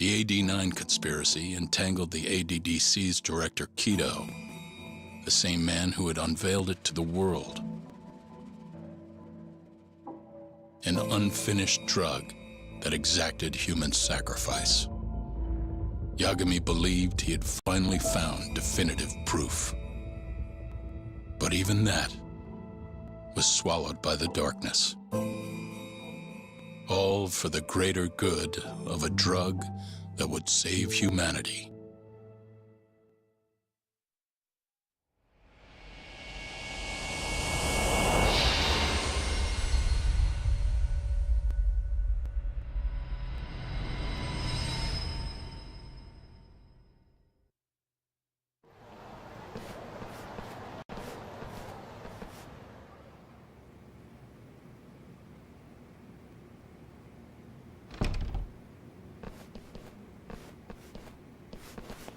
The AD-9 conspiracy entangled the ADDC's director Kido, the same man who had unveiled it to the world. An unfinished drug that exacted human sacrifice. Yagami believed he had finally found definitive proof. But even that was swallowed by the darkness. All for the greater good of a drug that would save humanity.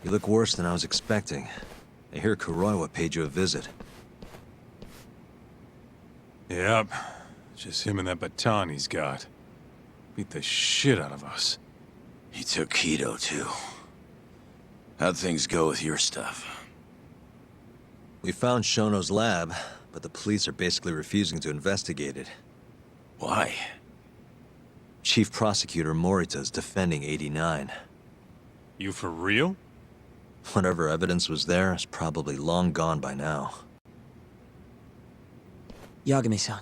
You look worse than I was expecting. I hear Kuroiwa paid you a visit. Yep. Just him and that baton he's got. Beat the shit out of us. He took Kido, too. How'd things go with your stuff? We found Shono's lab, but the police are basically refusing to investigate it. Why? Chief Prosecutor Morita's defending 89. You for real? Whatever evidence was there is probably long gone by now. Yagami-san.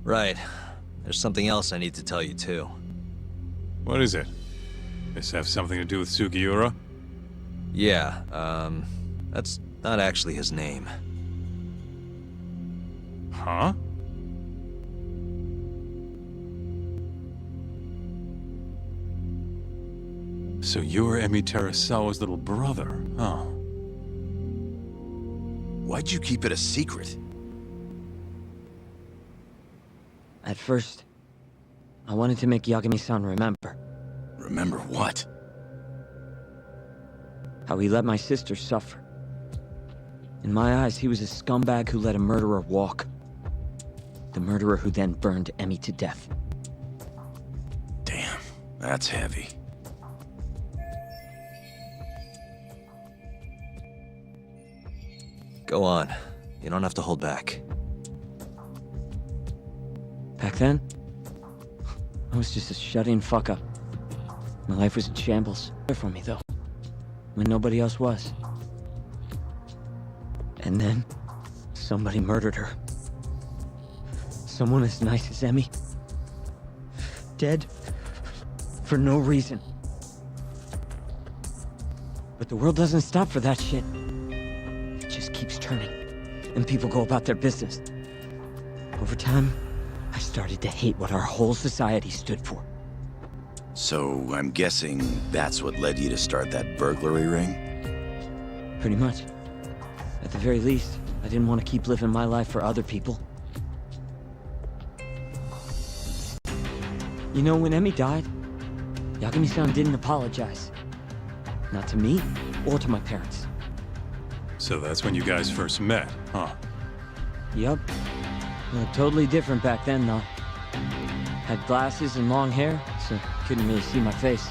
Right. There's something else I need to tell you, too. What is it? This have something to do with Sugiura? Yeah, that's not actually his name. Huh? So you're Emi Terasawa's little brother, huh? Why'd you keep it a secret? At first, I wanted to make Yagami-san remember Remember what? how he let my sister suffer. In my eyes, he was a scumbag who let a murderer walk. The murderer who then burned Emi to death. Damn, that's heavy. Go on. You don't have to hold back. Back then, I was just a shut-in fuck-up. My life was in shambles. There for me, though, when nobody else was. And then, somebody murdered her. Someone as nice as Emi. Dead for no reason. But the world doesn't stop for that shit. It just keeps turning, and people go about their business. Over time, I started to hate what our whole society stood for. So, I'm guessing that's what led you to start that burglary ring? Pretty much. At the very least, I didn't want to keep living my life for other people. You know, when Emi died, Yagami-san didn't apologize. Not to me, or to my parents. So that's when you guys first met, huh? Yup. Totally different back then, though. Had glasses and long hair, so couldn't really see my face.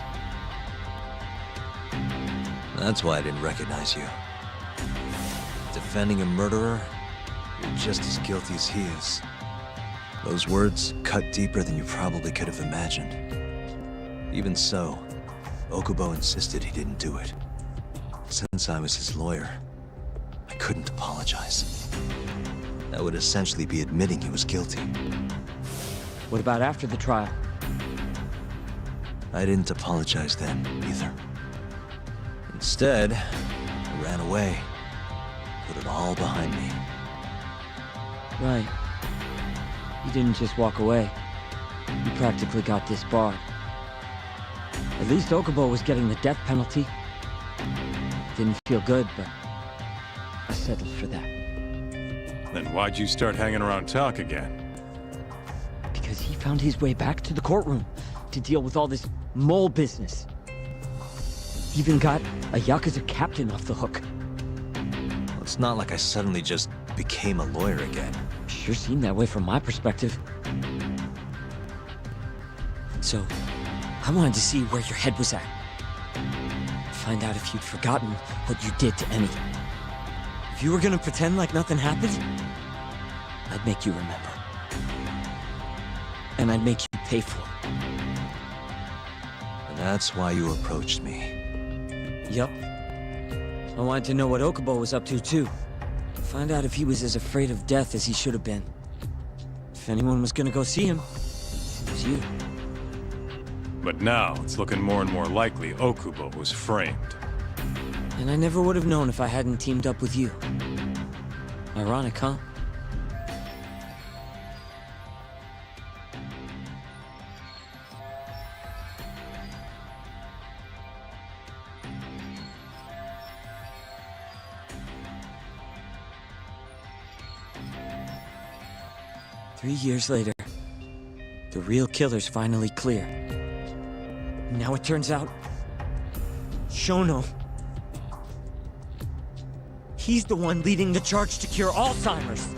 That's why I didn't recognize you. Defending a murderer, you're just as guilty as he is. Those words cut deeper than you probably could have imagined. Even so, Okubo insisted he didn't do it. Since I was his lawyer, I couldn't apologize. That would essentially be admitting he was guilty. What about after the trial? I didn't apologize then, either. Instead, I ran away. Put it all behind me. Right. You didn't just walk away. You practically got disbarred. At least Okubo was getting the death penalty. Didn't feel good, but I settled for that. Then why'd you start hanging around talk again? Because he found his way back to the courtroom to deal with all this mole business. Even got a Yakuza captain off the hook. Well, it's not like I suddenly just became a lawyer again. Sure seemed that way from my perspective. So, I wanted to see where your head was at. Find out if you'd forgotten what you did to Emmy. If you were gonna pretend like nothing happened, I'd make you remember. And I'd make you pay for it. And that's why you approached me. Yup. I wanted to know what Okubo was up to, too. Find out if he was as afraid of death as he should have been. If anyone was gonna go see him, it was you. But now, it's looking more and more likely Okubo was framed. And I never would have known if I hadn't teamed up with you. Ironic, huh? Three years later, the real killer's finally clear. Now it turns out, Shono, he's the one leading the charge to cure Alzheimer's.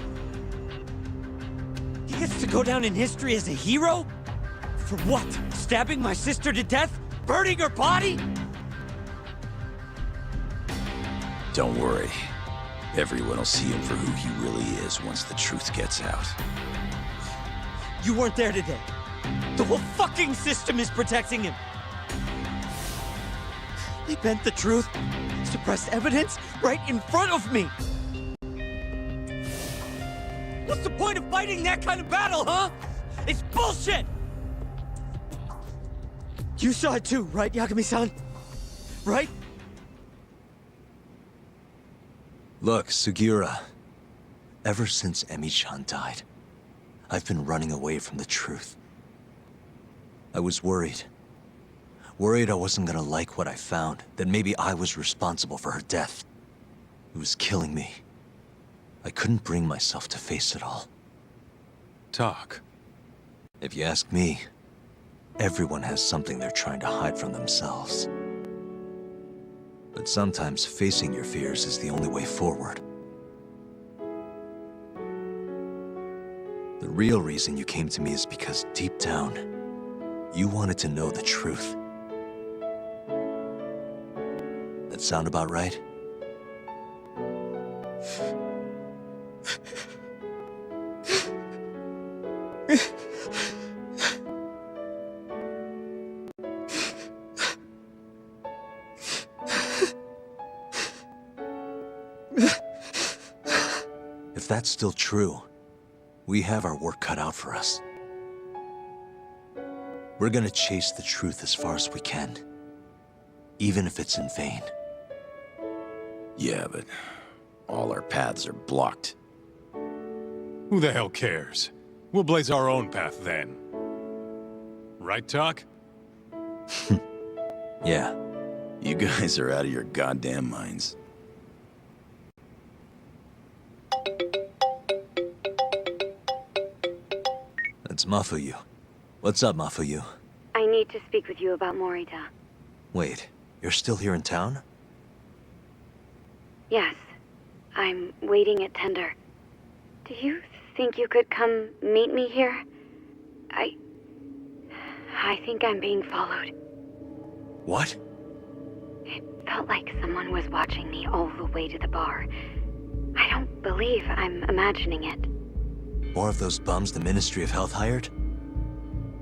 He gets to go down in history as a hero? For what? Stabbing my sister to death? Burning her body? Don't worry. Everyone will see him for who he really is once the truth gets out. You weren't there today. The whole fucking system is protecting him. They bent the truth, suppressed evidence right in front of me. What's the point of fighting that kind of battle, huh? It's bullshit! You saw it too, right, Yagami-san? Right? Look, Sugiura. Ever since Emi-chan died, I've been running away from the truth. I was worried. Worried I wasn't gonna like what I found, that maybe I was responsible for her death. It was killing me. I couldn't bring myself to face it all. Talk. If you ask me, everyone has something they're trying to hide from themselves. But sometimes facing your fears is the only way forward. The real reason you came to me is because deep down, you wanted to know the truth. That sound about right? If that's still true, we have our work cut out for us. We're gonna chase the truth as far as we can, even if it's in vain. Yeah, but all our paths are blocked. Who the hell cares? We'll blaze our own path then. Right, Talk? Yeah. You guys are out of your goddamn minds. That's Mafuyu. What's up, Mafuyu? I need to speak with you about Morita. Wait, you're still here in town? Yes. I'm waiting at Tender. Do you think you could come meet me here? I think I'm being followed. What? It felt like someone was watching me all the way to the bar. I don't believe I'm imagining it. More of those bums the Ministry of Health hired?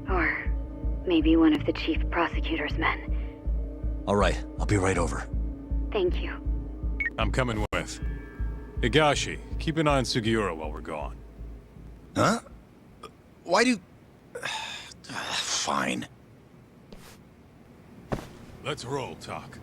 Or maybe one of the chief prosecutor's men. All right, I'll be right over. Thank you. I'm coming with. Higashi, keep an eye on Sugiura while we're gone. Huh? Why do... Fine. Let's roll, Talk.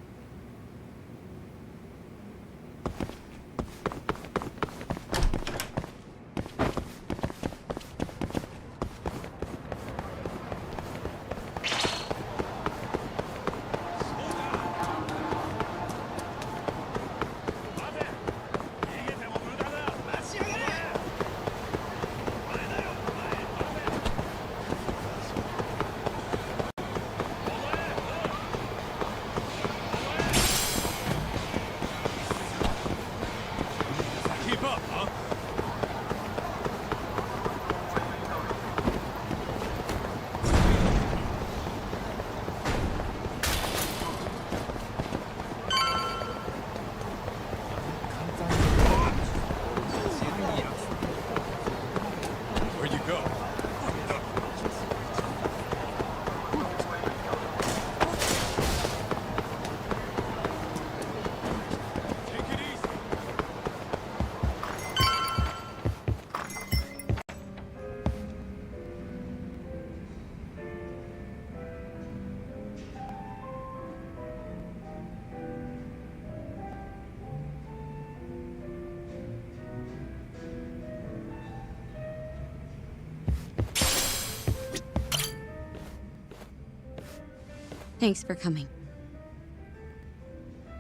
Thanks for coming.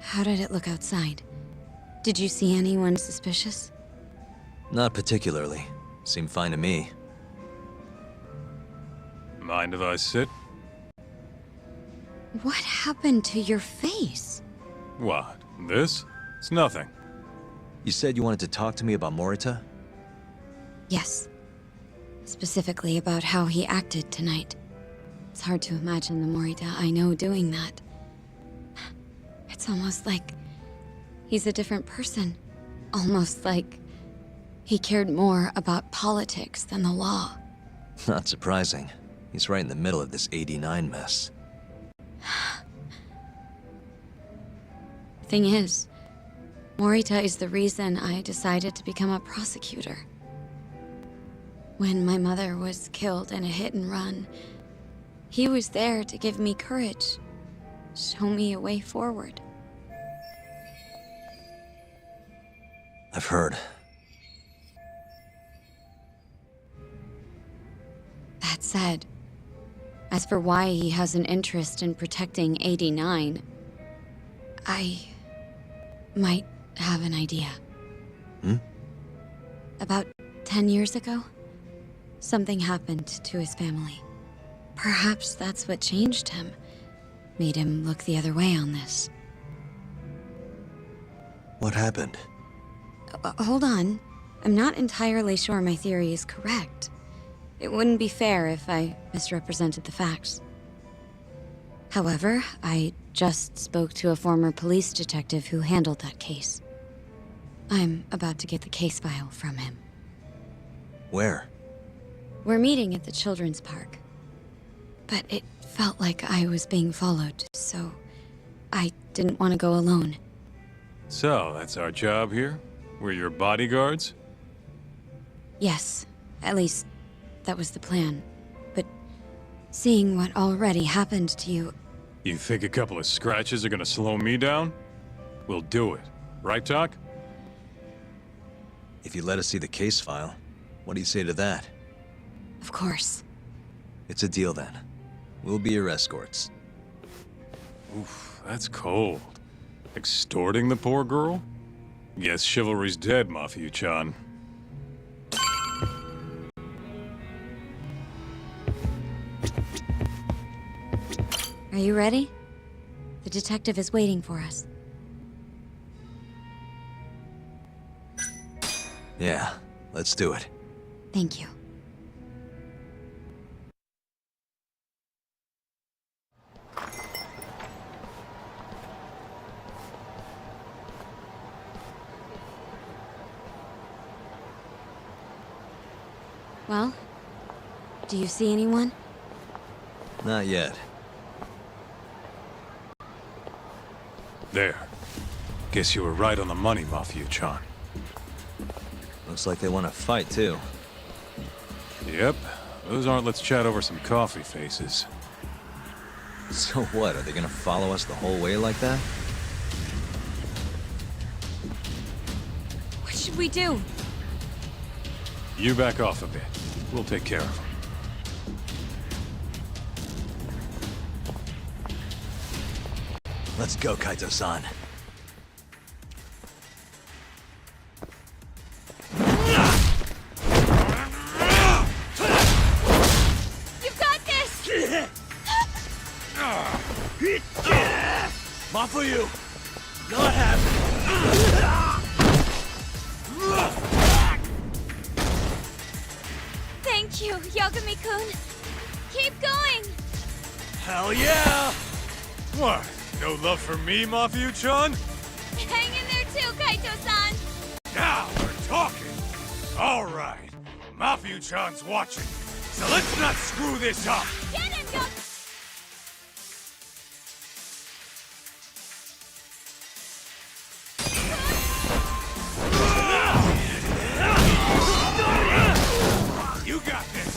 How did it look outside? Did you see anyone suspicious? Not particularly. Seemed fine to me. Mind if I sit? What happened to your face? What? This? It's nothing. You said you wanted to talk to me about Morita? Yes. Specifically about how he acted tonight. It's hard to imagine the Morita I know doing that. It's almost like he's a different person. Almost like he cared more about politics than the law. Not surprising. He's right in the middle of this 89 mess. Thing is, Morita is the reason I decided to become a prosecutor. When my mother was killed in a hit and run, he was there to give me courage, show me a way forward. I've heard. That said, as for why he has an interest in protecting 89, I might have an idea. About 10 years ago, something happened to his family. Perhaps that's what changed him, made him look the other way on this. What happened? Hold on. I'm not entirely sure my theory is correct. It wouldn't be fair if I misrepresented the facts. However, I just spoke to a former police detective who handled that case. I'm about to get the case file from him. Where? We're meeting at the children's park. But it felt like I was being followed, so I didn't want to go alone. So, that's our job here? We're your bodyguards? Yes, at least that was the plan. But seeing what already happened to you, You think a couple of scratches are gonna slow me down? We'll do it. Right, Doc? If you let us see the case file, what do you say to that? of course. It's a deal then. We'll be your escorts. Oof, that's cold. Extorting the poor girl? Guess chivalry's dead, Mafia-chan. Are you ready? The detective is waiting for us. Yeah, let's do it. Thank you. Well, do you see anyone? Not yet. There. Guess you were right on the money, Mafia-chan. Looks like they want to fight, too. Yep. Those aren't let's chat over some coffee faces. So what, are they gonna follow us the whole way like that? What should we do? You back off a bit. We'll take care of them. Let's go, Kaito-san. You've got this! Mafuyu! Not happening! Thank you, Yagami-kun. Keep going! Hell yeah! What? No love for me, Mafia-chan? Hang in there too, Kaito-san! Now we're talking! Alright, Mafia-chan's watching, so let's not screw this up! Get him, Yag... You got this!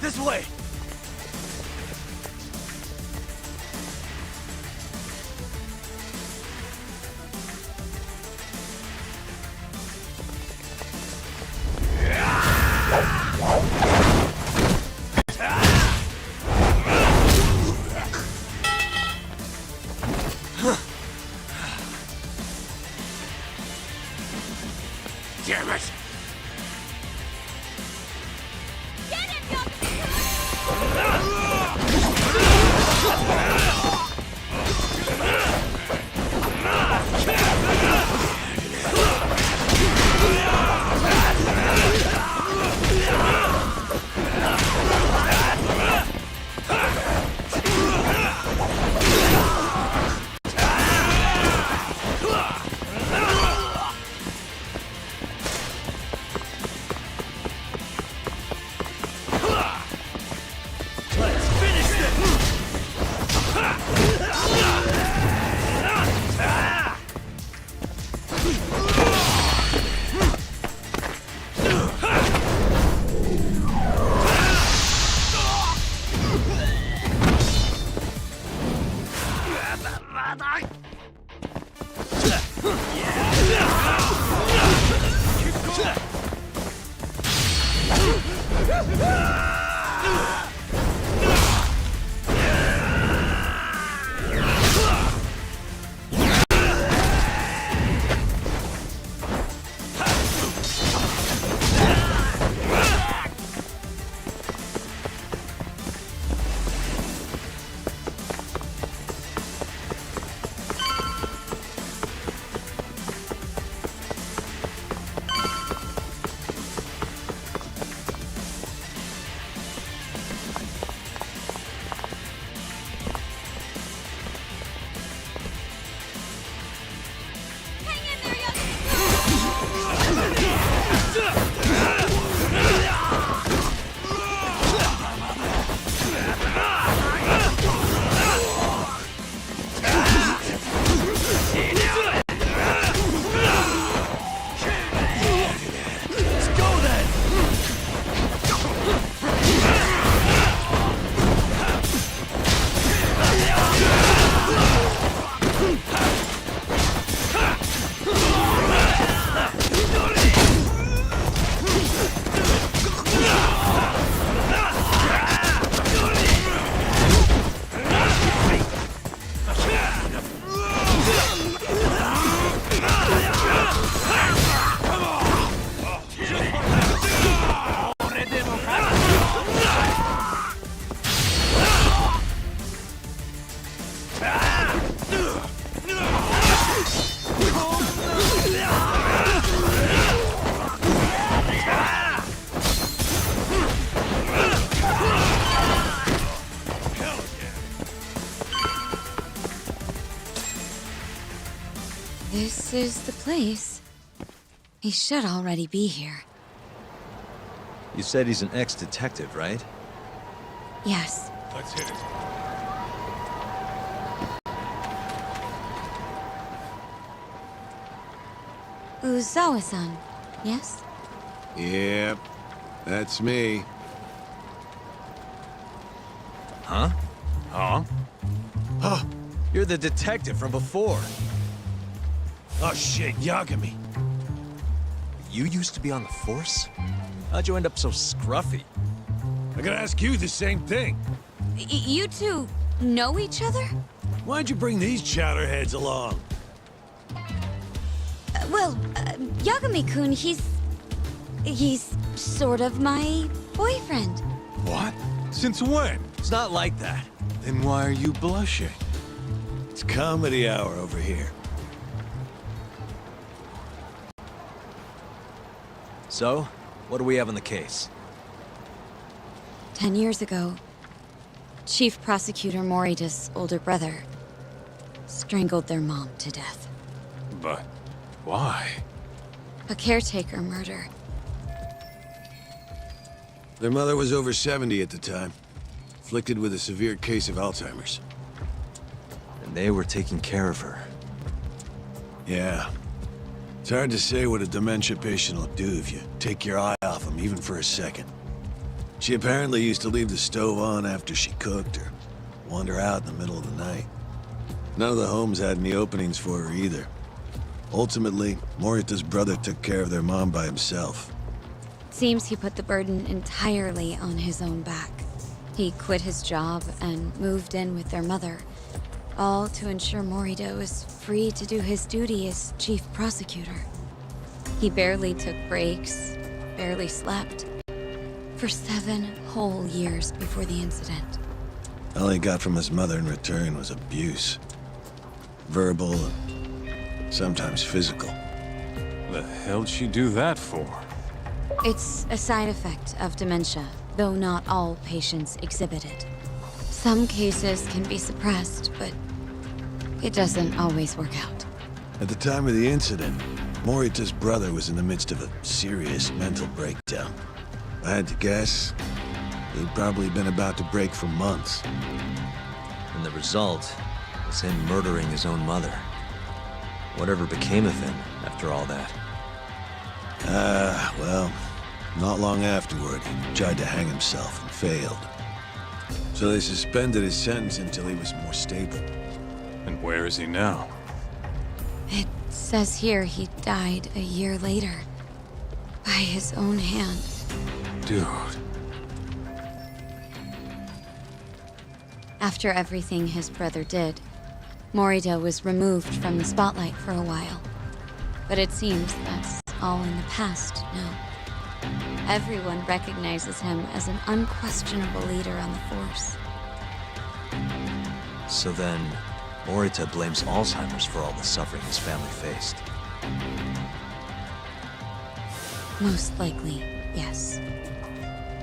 This way! Damn it! This is the place. He should already be here. You said he's an ex-detective, right? Yes. Let's hit it. Uzawa-san, yes? Yep, that's me. Huh? Huh? Huh? You're the detective from before. Oh shit, Yagami. You used to be on the force? How'd you end up so scruffy? I gotta ask you the same thing. You two know each other? Why'd you bring these chowderheads along? Yagami-kun, he's sort of my boyfriend. What? Since when? It's not like that. Then why are you blushing? It's comedy hour over here. So, what do we have on the case? 10 years ago, Chief Prosecutor Morita's older brother strangled their mom to death. But why? A caretaker murder. Their mother was over 70 at the time, afflicted with a severe case of Alzheimer's. And they were taking care of her. Yeah. It's hard to say what a dementia patient will do if you take your eye off them, even for a second. She apparently used to leave the stove on after she cooked or wander out in the middle of the night. None of the homes had any openings for her either. Ultimately, Morita's brother took care of their mom by himself. Seems he put the burden entirely on his own back. He quit his job and moved in with their mother, all to ensure Morita was free to do his duty as chief prosecutor. He barely took breaks, barely slept, for 7 whole years before the incident. All he got from his mother in return was abuse. Verbal and sometimes physical. The hell'd she do that for? It's a side effect of dementia, though not all patients exhibit it. Some cases can be suppressed, but it doesn't always work out. At the time of the incident, Morita's brother was in the midst of a serious mental breakdown. If I had to guess, he'd probably been about to break for months. And the result was him murdering his own mother. Whatever became of him after all that? Well, not long afterward, he tried to hang himself and failed. So they suspended his sentence until he was more stable. And where is he now? It says here he died a year later, by his own hand. Dude. After everything his brother did, Morita was removed from the spotlight for a while. But it seems that's all in the past now. Everyone recognizes him as an unquestionable leader on the force. So then, Morita blames Alzheimer's for all the suffering his family faced. Most likely, yes.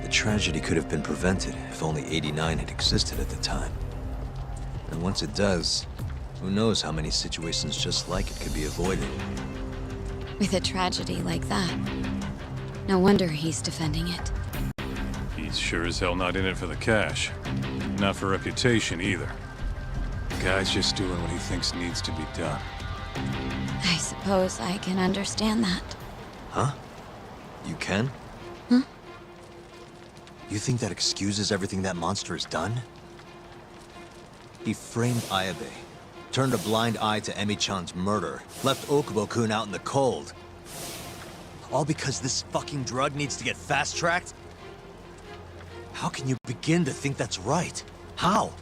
The tragedy could have been prevented if only 89 had existed at the time. And once it does, who knows how many situations just like it could be avoided. With a tragedy like that, no wonder he's defending it. He's sure as hell not in it for the cash. Not for reputation either. The guy's just doing what he thinks needs to be done. I suppose I can understand that. Huh? You can? Huh? You think that excuses everything that monster has done? He framed Ayabe, turned a blind eye to Emi-chan's murder, left Okubo-kun out in the cold. All because this fucking drug needs to get fast-tracked? How can you begin to think that's right? How?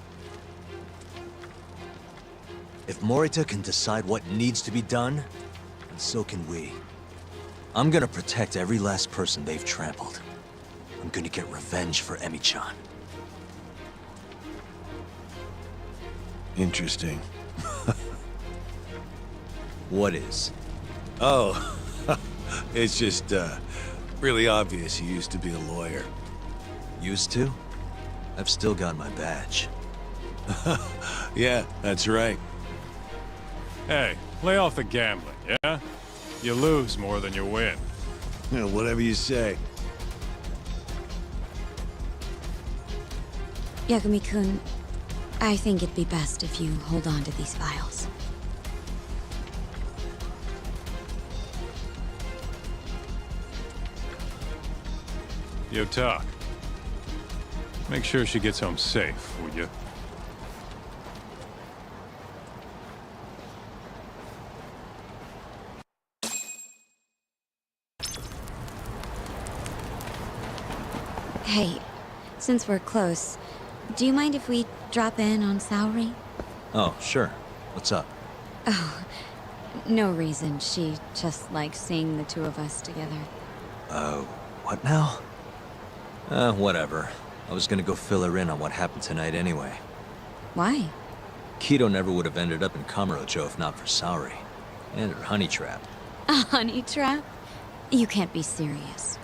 If Morita can decide what needs to be done, then so can we. I'm gonna protect every last person they've trampled. I'm gonna get revenge for Emi-chan. Interesting. What is? Oh, it's just, really obvious he used to be a lawyer. Used to? I've still got my badge. Yeah, that's right. Hey, lay off the gambling, yeah? You lose more than you win. You know, whatever you say. Yagami-kun, I think it'd be best if you hold on to these files. Yo, talk. Make sure she gets home safe, would you? Hey, since we're close, do you mind if we drop in on Saori? Oh, sure. What's up? Oh, no reason. She just likes seeing the two of us together. What now? Whatever. I was gonna go fill her in on what happened tonight anyway. Why? Kido never would have ended up in Kamurocho if not for Saori. And her honey trap. A honey trap? You can't be serious.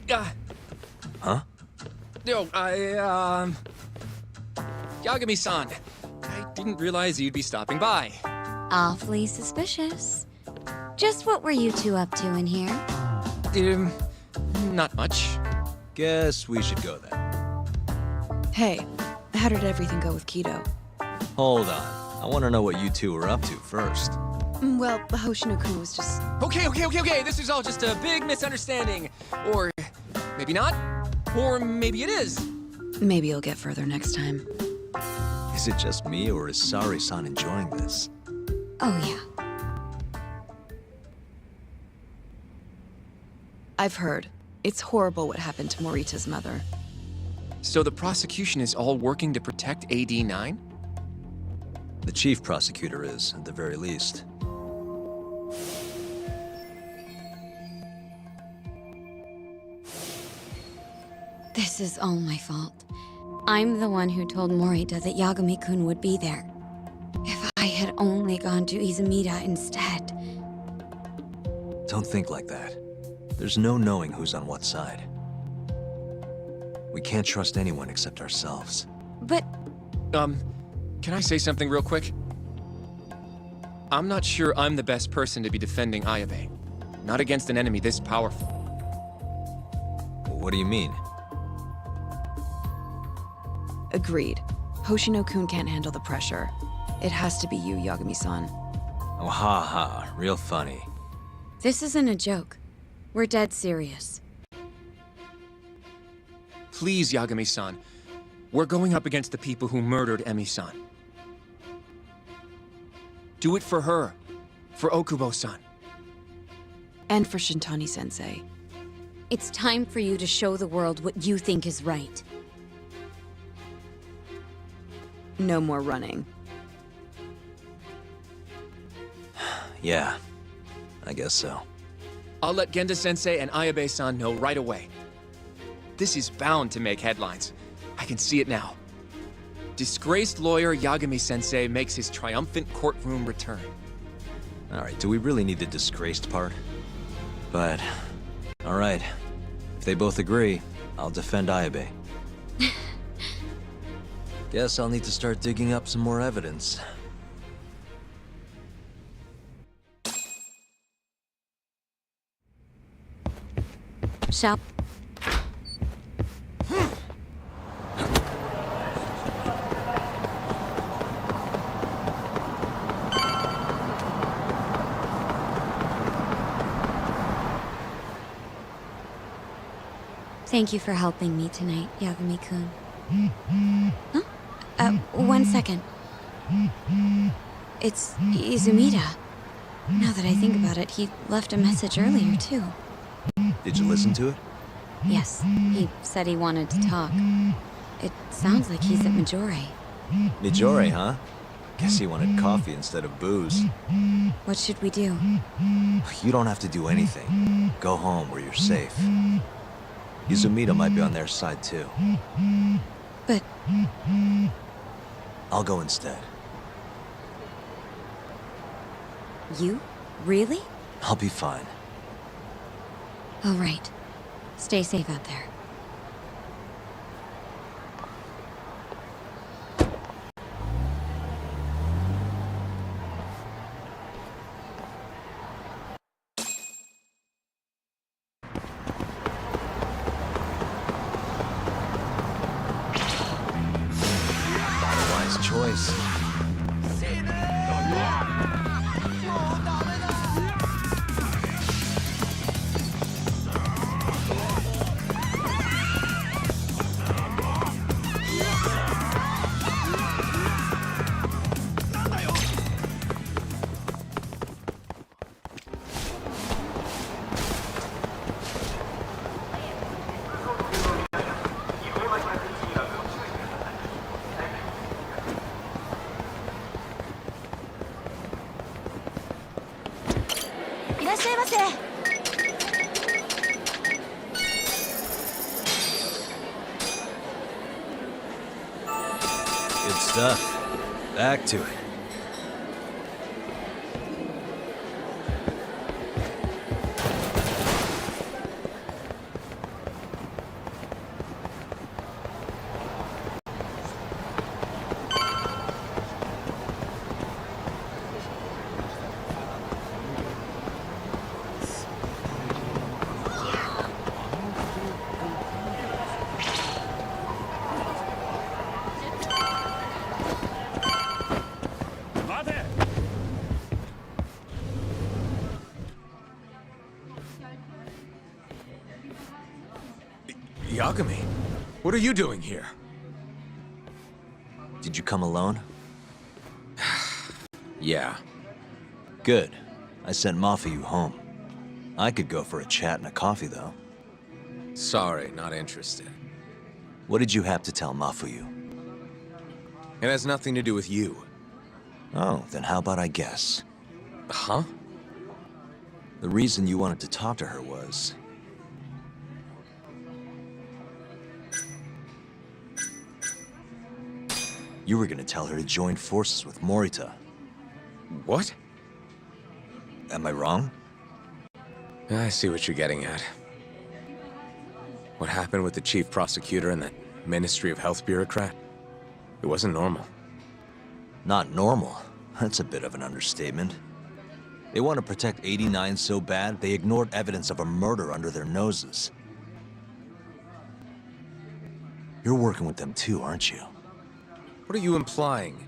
Huh? Yo, Yagami-san. I didn't realize you'd be stopping by. Awfully suspicious. Just what were you two up to in here? Not much. Guess we should go then. Hey, how did everything go with Keto? Hold on. I want to know what you two were up to first. Well, Hoshino-kun was just... Okay. This is all just a big misunderstanding. Or maybe not. Or maybe it is. Maybe you'll get further next time. Is it just me, or is Sari-san enjoying this? Oh, yeah. I've heard. It's horrible what happened to Morita's mother. So the prosecution is all working to protect AD-9? The chief prosecutor is, at the very least. This is all my fault. I'm the one who told Morita that Yagami-kun would be there. If I had only gone to Izumida instead. Don't think like that. There's no knowing who's on what side. We can't trust anyone except ourselves. But Can I say something real quick? I'm not sure I'm the best person to be defending Ayabe. Not against an enemy this powerful. What do you mean? Agreed. Hoshino-kun can't handle the pressure. It has to be you, Yagami-san. Oh, ha ha. Real funny. this isn't a joke. We're dead serious. Please, Yagami-san. We're going up against the people who murdered Emi-san. Do it for her. For Okubo-san. And for Shintani-sensei. It's time for you to show the world what you think is right. No more running. Yeah, I guess so. I'll let Genda-sensei and Ayabe-san know right away. This is bound to make headlines. I can see it now. Disgraced lawyer Yagami-sensei makes his triumphant courtroom return. Alright, do we really need the disgraced part? But, alright. If they both agree, I'll defend Ayabe. Guess I'll need to start digging up some more evidence. Shall... Thank you for helping me tonight, Yagami-kun. Huh? 1 second. It's Izumida. Now that I think about it, he left a message earlier, too. Did you listen to it? Yes, he said he wanted to talk. It sounds like he's at Majore. Mijore, huh? Guess he wanted coffee instead of booze. What should we do? You don't have to do anything. Go home where you're safe. Izumida might be on their side too. But... I'll go instead. You? Really? I'll be fine. All right. Stay safe out there. Wise choice. Good stuff. Back to it. Yagami, what are you doing here? Did you come alone? Yeah. Good. I sent Mafuyu home. I could go for a chat and a coffee, though. Sorry, not interested. What did you have to tell Mafuyu? It has nothing to do with you. Oh, then how about I guess? Huh? The reason you wanted to talk to her was... you were gonna tell her to join forces with Morita. What? Am I wrong? I see what you're getting at. What happened with the chief prosecutor and that Ministry of Health bureaucrat? It wasn't normal. Not normal. That's a bit of an understatement. They want to protect 89 so bad, they ignored evidence of a murder under their noses. You're working with them too, aren't you? What are you implying?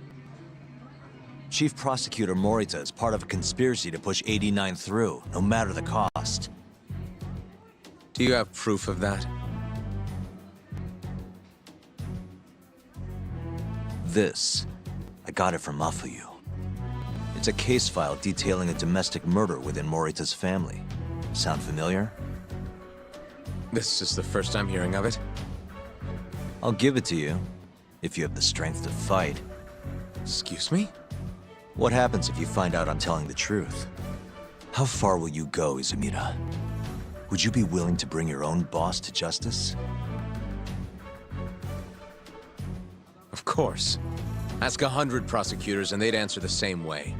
Chief Prosecutor Morita is part of a conspiracy to push 89 through, no matter the cost. Do you have proof of that? This. I got it from Mafuyu. It's a case file detailing a domestic murder within Morita's family. Sound familiar? This is the first I'm hearing of it. I'll give it to you, if you have the strength to fight. Excuse me? What happens if you find out I'm telling the truth? How far will you go, Izumida? Would you be willing to bring your own boss to justice? Of course. Ask 100 prosecutors and they'd answer the same way.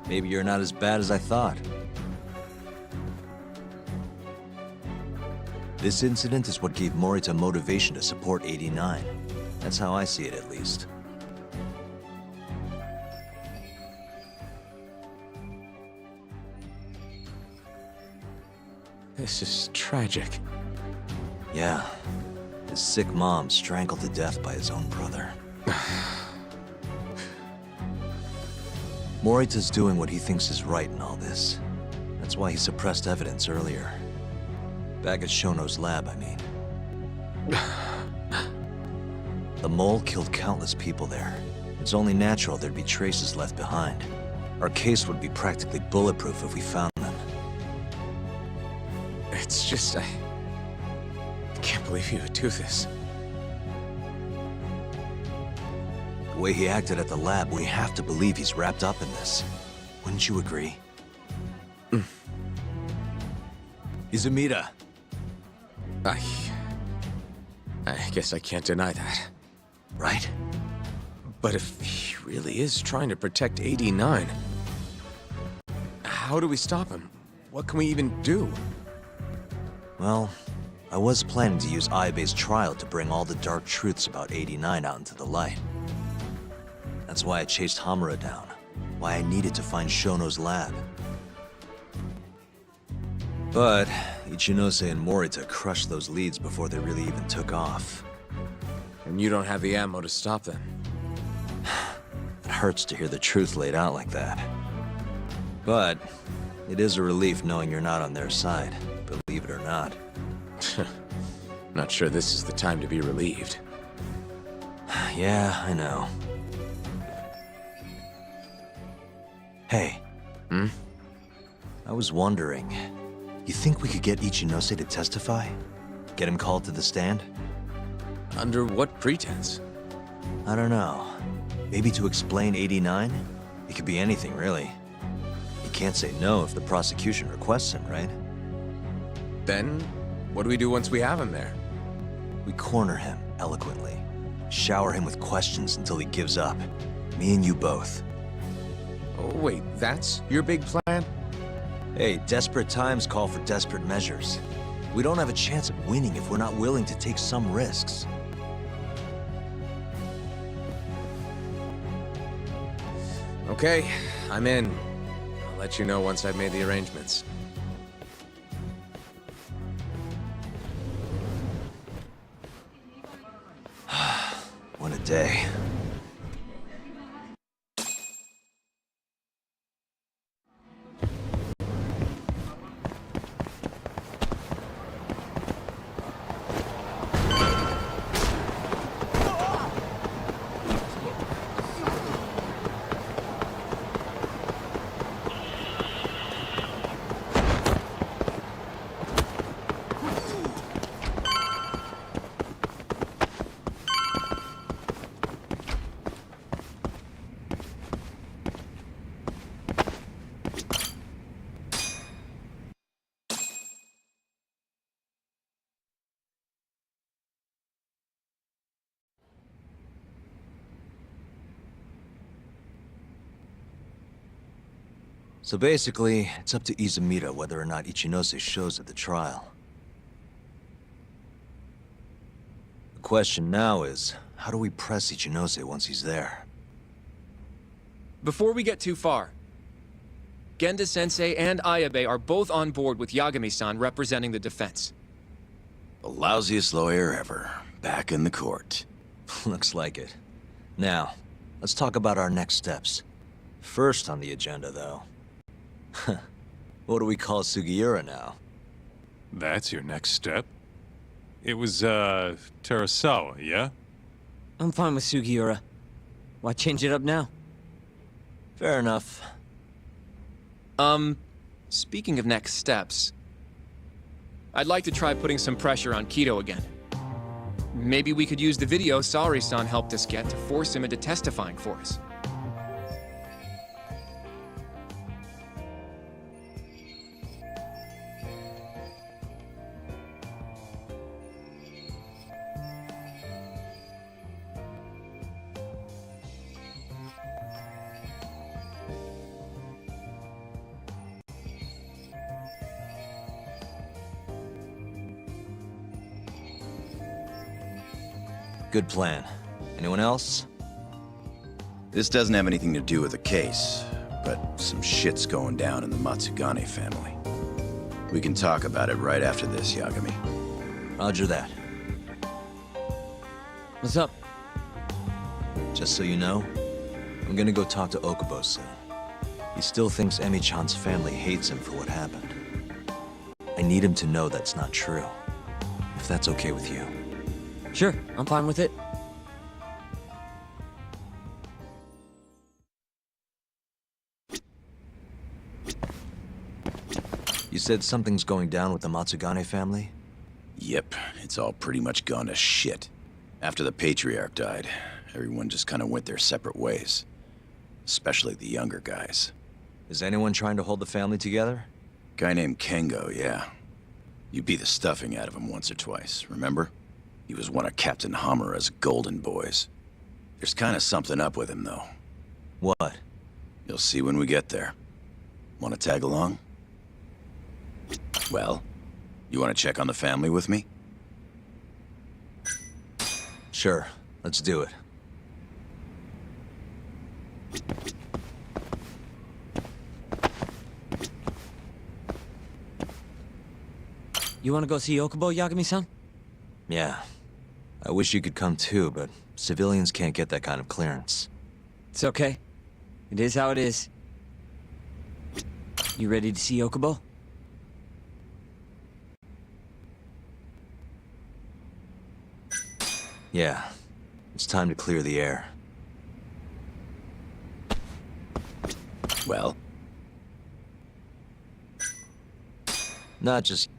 Maybe you're not as bad as I thought. This incident is what gave Morita motivation to support 89. That's how I see it, at least. This is tragic. Yeah. His sick mom strangled to death by his own brother. Morita's doing what he thinks is right in all this. That's why he suppressed evidence earlier. Back at Shono's lab, I mean. The mole killed countless people there. It's only natural there'd be traces left behind. Our case would be practically bulletproof if we found them. It's just, I can't believe he would do this. The way he acted at the lab, we have to believe he's wrapped up in this. Wouldn't you agree? Izumida. I guess I can't deny that. Right? But if he really is trying to protect 89, how do we stop him? What can we even do? Well, I was planning to use Ayabe's trial to bring all the dark truths about 89 out into the light. That's why I chased Hamura down. Why I needed to find Shono's lab. But Ichinose and Morita crushed those leads before they really even took off. And you don't have the ammo to stop them. It hurts to hear the truth laid out like that. But it is a relief knowing you're not on their side, believe it or not. Not sure this is the time to be relieved. Yeah, I know. Hey. I was wondering, you think we could get Ichinose to testify? Get him called to the stand? Under what pretense? I don't know. Maybe to explain 89? It could be anything, really. You can't say no if the prosecution requests him, right? Then, what do we do once we have him there? We corner him, eloquently. Shower him with questions until he gives up. Me and you both. Oh, wait, that's your big plan? Hey, desperate times call for desperate measures. We don't have a chance of winning if we're not willing to take some risks. Okay, I'm in. I'll let you know once I've made the arrangements. What a day. So basically, it's up to Izumida whether or not Ichinose shows at the trial. The question now is, how do we press Ichinose once he's there? Before we get too far, Genda-sensei and Ayabe are both on board with Yagami-san representing the defense. The lousiest lawyer ever. Back in the court. Looks like it. Now, let's talk about our next steps. First on the agenda, though. What do we call Sugiura now? That's your next step? It was, Terasawa, yeah? I'm fine with Sugiura. Why change it up now? Fair enough. Speaking of next steps, I'd like to try putting some pressure on Kido again. Maybe we could use the video Saori-san helped us get to force him into testifying for us. Good plan. Anyone else? This doesn't have anything to do with the case, but some shit's going down in the Matsugane family. We can talk about it right after this, Yagami. Roger that. What's up? Just so you know, I'm gonna go talk to Okubo soon. He still thinks Emi-chan's family hates him for what happened. I need him to know that's not true. If that's okay with you. Sure, I'm fine with it. You said something's going down with the Matsugane family? Yep, it's all pretty much gone to shit. After the Patriarch died, everyone just kind of went their separate ways. Especially the younger guys. Is anyone trying to hold the family together? Guy named Kengo, yeah. You beat the stuffing out of him once or twice, remember? He was one of Captain Hamura's golden boys. There's kind of something up with him, though. What? You'll see when we get there. Want to tag along? Well, you want to check on the family with me? Sure, let's do it. You wanna go see Okubo, Yagami-san? Yeah. I wish you could come too, but civilians can't get that kind of clearance. It's okay. It is how it is. You ready to see Okubo? Yeah. It's time to clear the air. Well, Not just...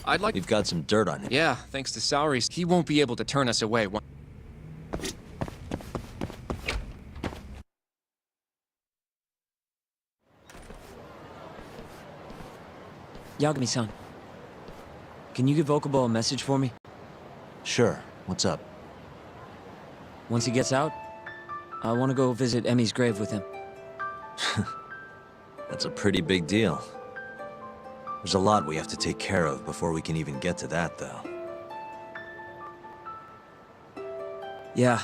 I'd like... You've got some dirt on him. Yeah, thanks to Saori's, he won't be able to turn us away. Yagami-san, can you give Okubo a message for me? Sure. What's up? Once he gets out, I want to go visit Emi's grave with him. That's a pretty big deal. There's a lot we have to take care of before we can even get to that, though. Yeah.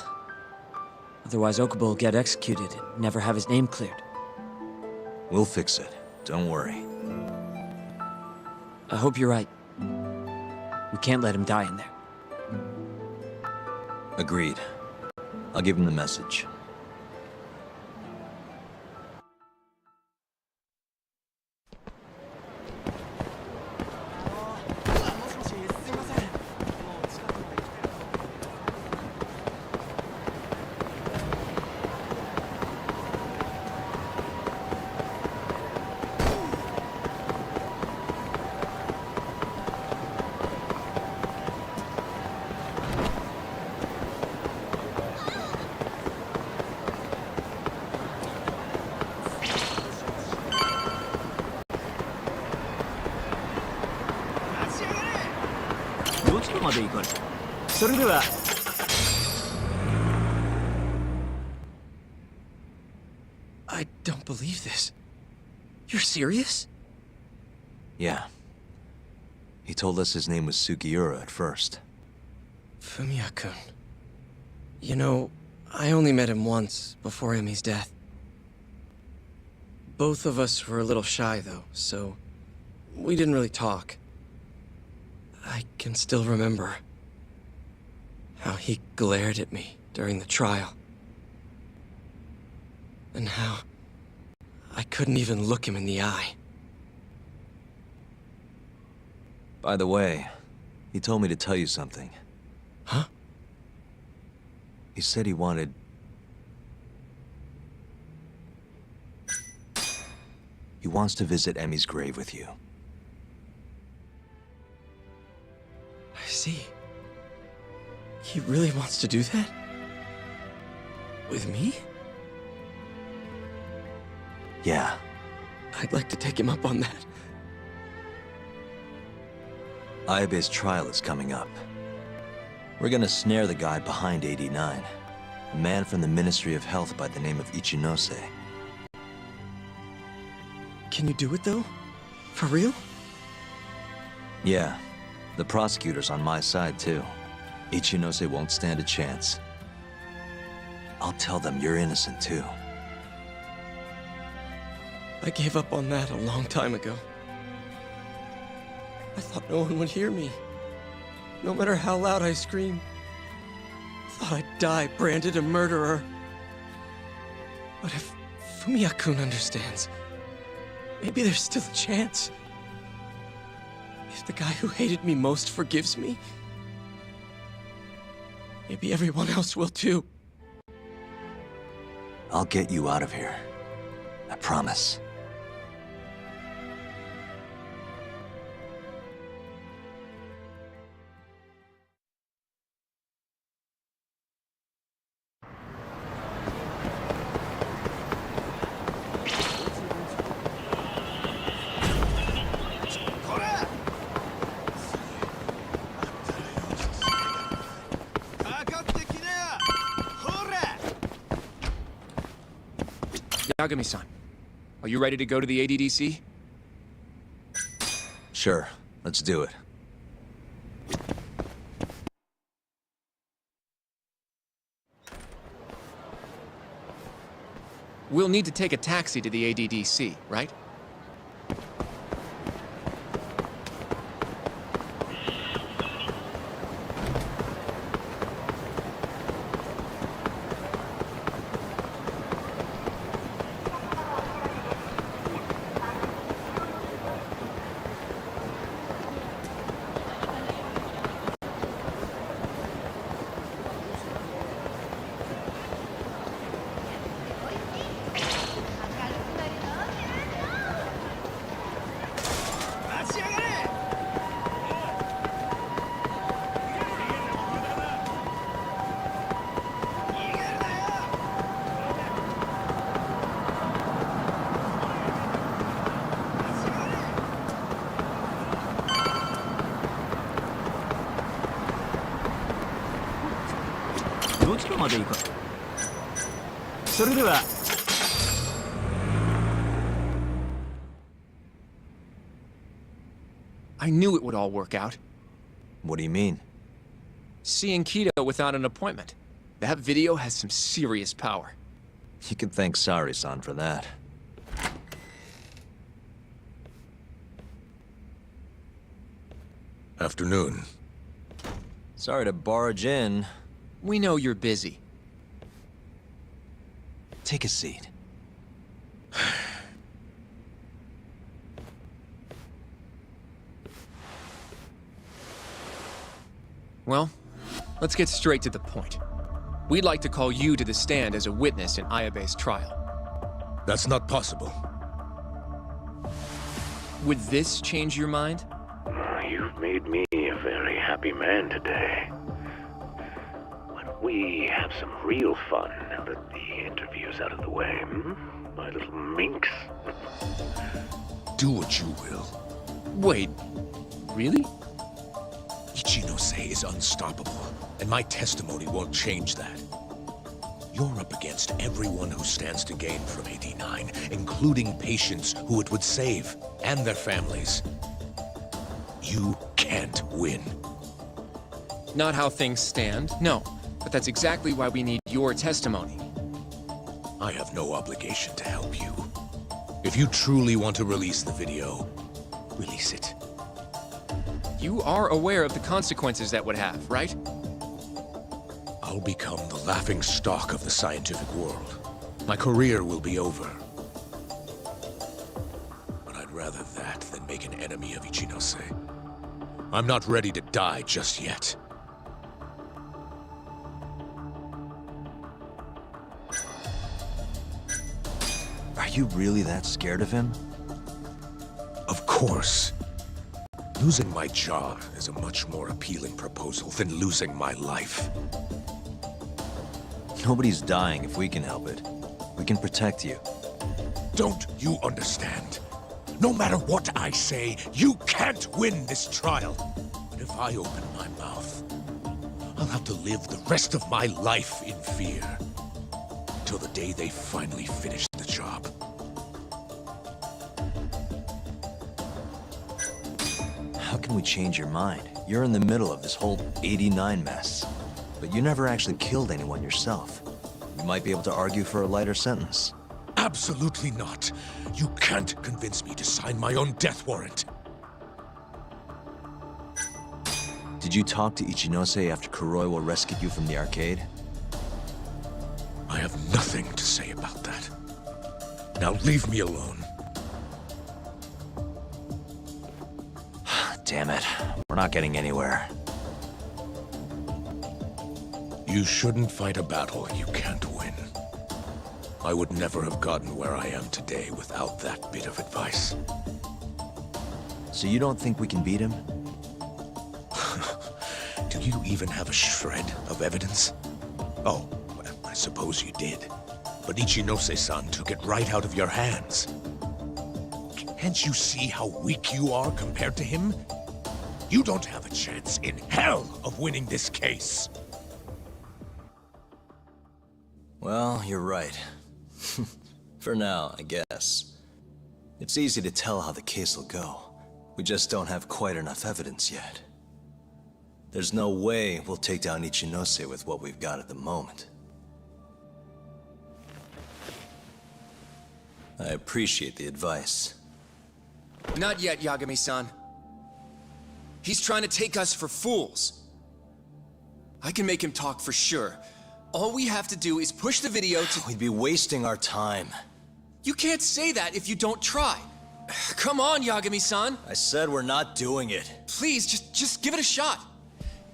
Otherwise, Okubo will get executed and never have his name cleared. We'll fix it. Don't worry. I hope you're right. We can't let him die in there. Agreed. I'll give him the message. I believe this. You're serious? Yeah. He told us his name was Sugiura at first. Fumiya-kun. You know, I only met him once, before Emi's death. Both of us were a little shy, though, so we didn't really talk. I can still remember how he glared at me during the trial. And how I couldn't even look him in the eye. By the way, he told me to tell you something. Huh? He said he wanted... He wants to visit Emi's grave with you. I see. He really wants to do that? With me? Yeah. I'd like to take him up on that. Ayabe's trial is coming up. We're gonna snare the guy behind 89. A man from the Ministry of Health by the name of Ichinose. Can you do it, though? For real? Yeah. The prosecutor's on my side, too. Ichinose won't stand a chance. I'll tell them you're innocent, too. I gave up on that a long time ago. I thought no one would hear me. No matter how loud I screamed. Thought I'd die branded a murderer. But if Fumiya-kun understands, maybe there's still a chance. If the guy who hated me most forgives me, maybe everyone else will too. I'll get you out of here. I promise. Yagami-san, are you ready to go to the ADDC? Sure, let's do it. We'll need to take a taxi to the ADDC, right? I knew it would all work out. What do you mean? Seeing Kido without an appointment. That video has some serious power. You can thank Sari-san for that. Afternoon. Sorry to barge in. We know you're busy. Take a seat. Well, let's get straight to the point. We'd like to call you to the stand as a witness in Ayabe's trial. That's not possible. Would this change your mind? You've made me a very happy man today. Why don't we have some real fun now that the interview's out of the way, my little minx? Do what you will. Wait, really? Ichinose is unstoppable, and my testimony won't change that. You're up against everyone who stands to gain from 89, including patients who it would save, and their families. You can't win. Not how things stand, no. But that's exactly why we need your testimony. I have no obligation to help you. If you truly want to release the video, release it. You are aware of the consequences that would have, right? I'll become the laughing stock of the scientific world. My career will be over. But I'd rather that than make an enemy of Ichinose. I'm not ready to die just yet. Are you really that scared of him? Of course. Losing my jaw is a much more appealing proposal than losing my life. Nobody's dying if we can help it. We can protect you. Don't you understand? No matter what I say, you can't win this trial. But if I open my mouth, I'll have to live the rest of my life in fear. Till the day they finally finish the job. How can we change your mind? You're in the middle of this whole 89 mess. But you never actually killed anyone yourself. You might be able to argue for a lighter sentence. Absolutely not. You can't convince me to sign my own death warrant. Did you talk to Ichinose after Kuroiwa rescued you from the arcade? I have nothing to say about that. Now leave me alone. Damn it. We're not getting anywhere. You shouldn't fight a battle you can't win. I would never have gotten where I am today without that bit of advice. So you don't think we can beat him? Do you even have a shred of evidence? Oh, well, I suppose you did. But Ichinose-san took it right out of your hands. Can't you see how weak you are compared to him? You don't have a chance in hell of winning this case. Well, you're right. For now, I guess. It's easy to tell how the case will go. We just don't have quite enough evidence yet. There's no way we'll take down Ichinose with what we've got at the moment. I appreciate the advice. Not yet, Yagami-san. He's trying to take us for fools. I can make him talk for sure. All we have to do is push the video to— We'd be wasting our time. You can't say that if you don't try. Come on, Yagami-san. I said we're not doing it. Please, just give it a shot.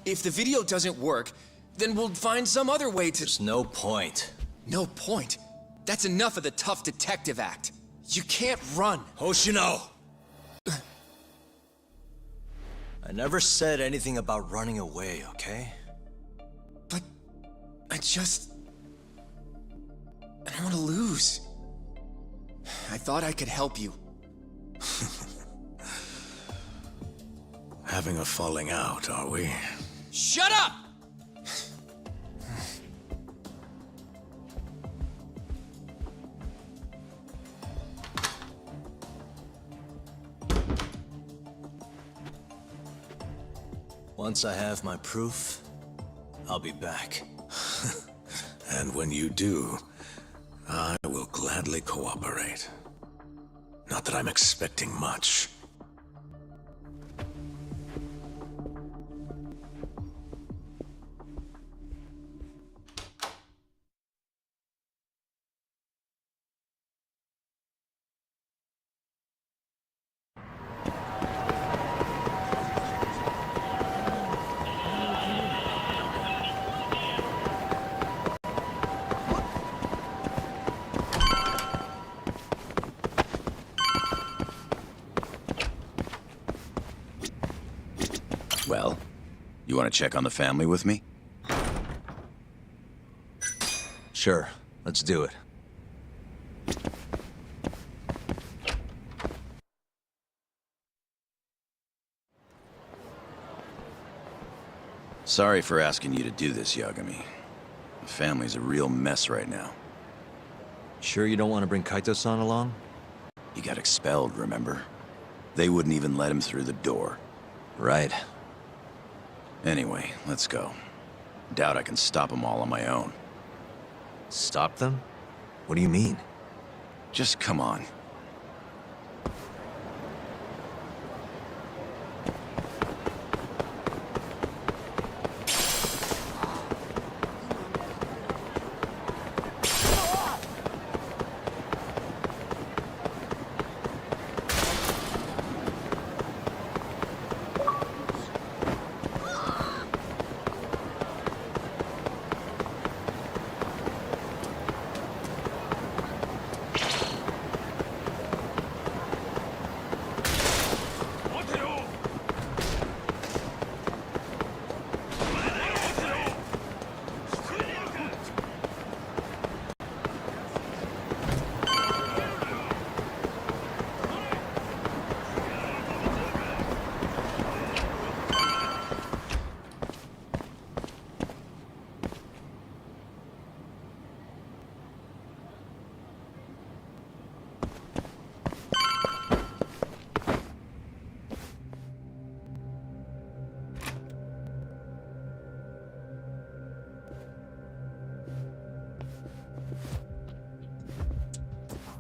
If the video doesn't work, then we'll find some other way to— There's no point. No point? That's enough of the tough detective act. You can't run. Hoshino! I never said anything about running away, okay? But I don't want to lose. I thought I could help you. Having a falling out, are we? Shut up! Once I have my proof, I'll be back. And when you do, I will gladly cooperate. Not that I'm expecting much. Well, you want to check on the family with me? Sure, let's do it. Sorry for asking you to do this, Yagami. The family's a real mess right now. Sure you don't want to bring Kaito-san along? He got expelled, remember? They wouldn't even let him through the door. Right. Anyway, let's go. Doubt I can stop them all on my own. Stop them? What do you mean? Just come on.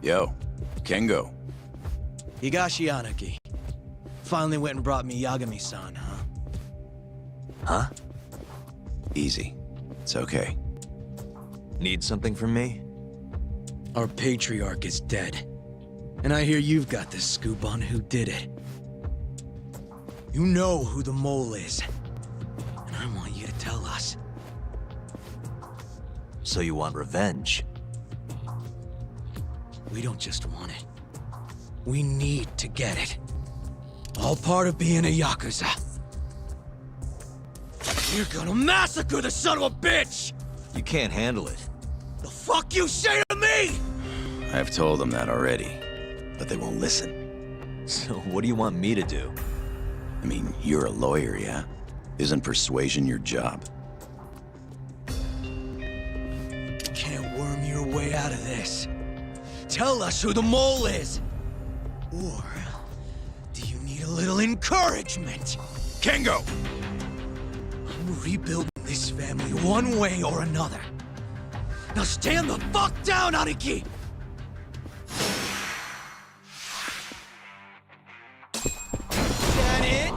Yo, Kengo. Higashi Anaki. Finally went and brought me Yagami-san, huh? Huh? Easy. It's okay. Need something from me? Our patriarch is dead. And I hear you've got the scoop on who did it. You know who the mole is. And I want you to tell us. So you want revenge? We don't just want it. We need to get it. All part of being a Yakuza. You're gonna massacre the son of a bitch! You can't handle it. The fuck you say to me?! I've told them that already, but they won't listen. So what do you want me to do? I mean, you're a lawyer, yeah? Isn't persuasion your job? Can't worm your way out of this. Tell us who the mole is! Or do you need a little encouragement? Kengo! I'm rebuilding this family one way or another. Now stand the fuck down, Aniki! That it?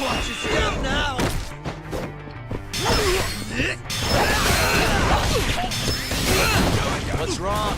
Watch your step now! What's wrong?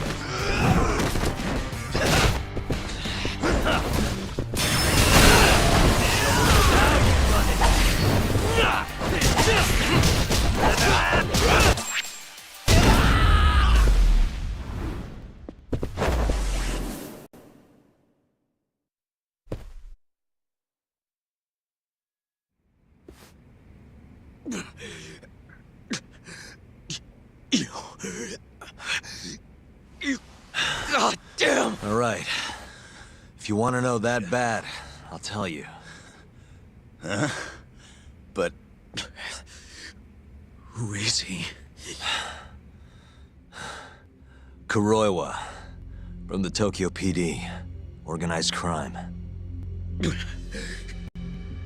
God damn! All right. If you want to know that bad, I'll tell you. Huh? But... Who is he? Kuroiwa, from the Tokyo PD. Organized crime.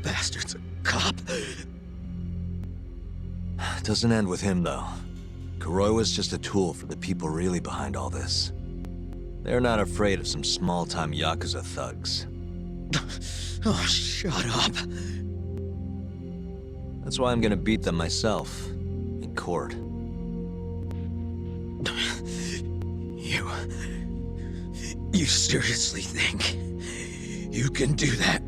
Bastard's a cop. Doesn't end with him, though. Kuroiwa's just a tool for the people really behind all this. They're not afraid of some small-time Yakuza thugs. Oh, shut up. That's why I'm gonna beat them myself. In court. You seriously think you can do that?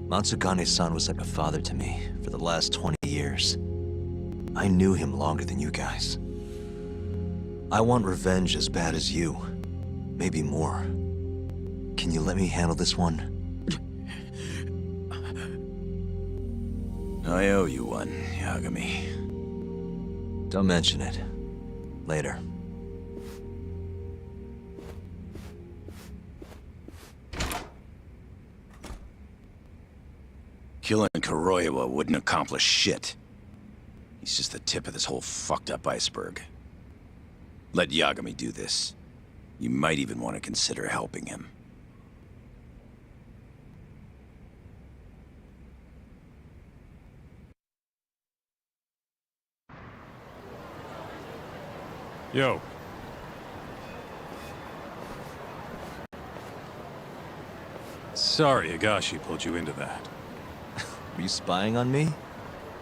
Matsugane-san was like a father to me for the last 20 years. I knew him longer than you guys. I want revenge as bad as you. Maybe more. Can you let me handle this one? I owe you one, Yagami. Don't mention it. Later. Killing Kuroiwa wouldn't accomplish shit. He's just the tip of this whole fucked up iceberg. Let Yagami do this. You might even want to consider helping him. Yo. Sorry Higashi pulled you into that. Are you spying on me?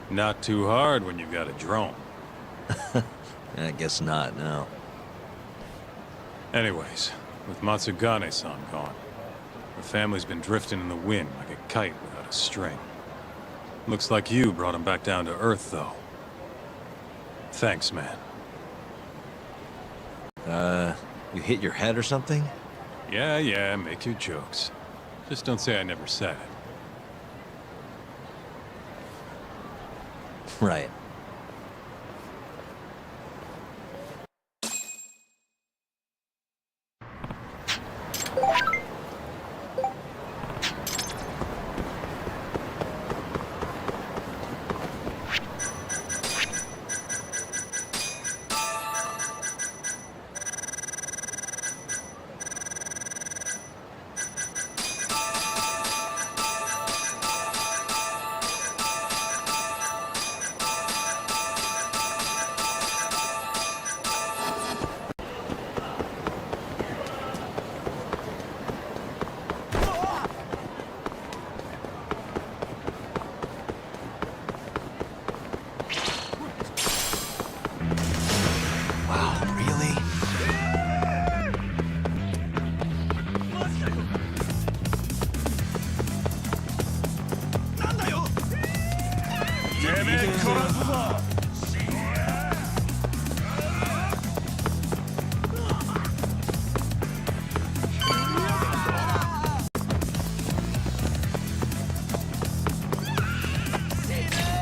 Not too hard when you've got a drone. I guess not, no. Anyways, with Matsugane-san gone, the family's been drifting in the wind like a kite without a string. Looks like you brought him back down to Earth, though. Thanks, man. You hit your head or something? Yeah, make your jokes. Just don't say I never said it. Right.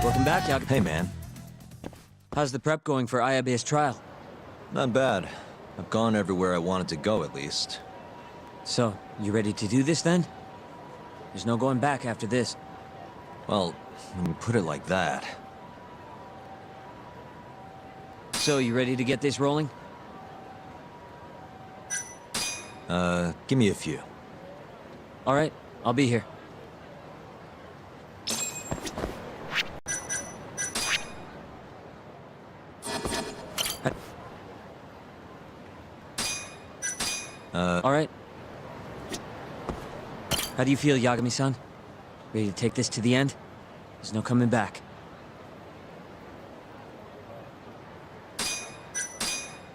Welcome back, Yagami. Hey, man. How's the prep going for Ayabe's trial? Not bad. I've gone everywhere I wanted to go, at least. So, you ready to do this then? There's no going back after this. Well, when you put it like that... So, you ready to get this rolling? Give me a few. All right, I'll be here. All right. How do you feel, Yagami-san? Ready to take this to the end? There's no coming back.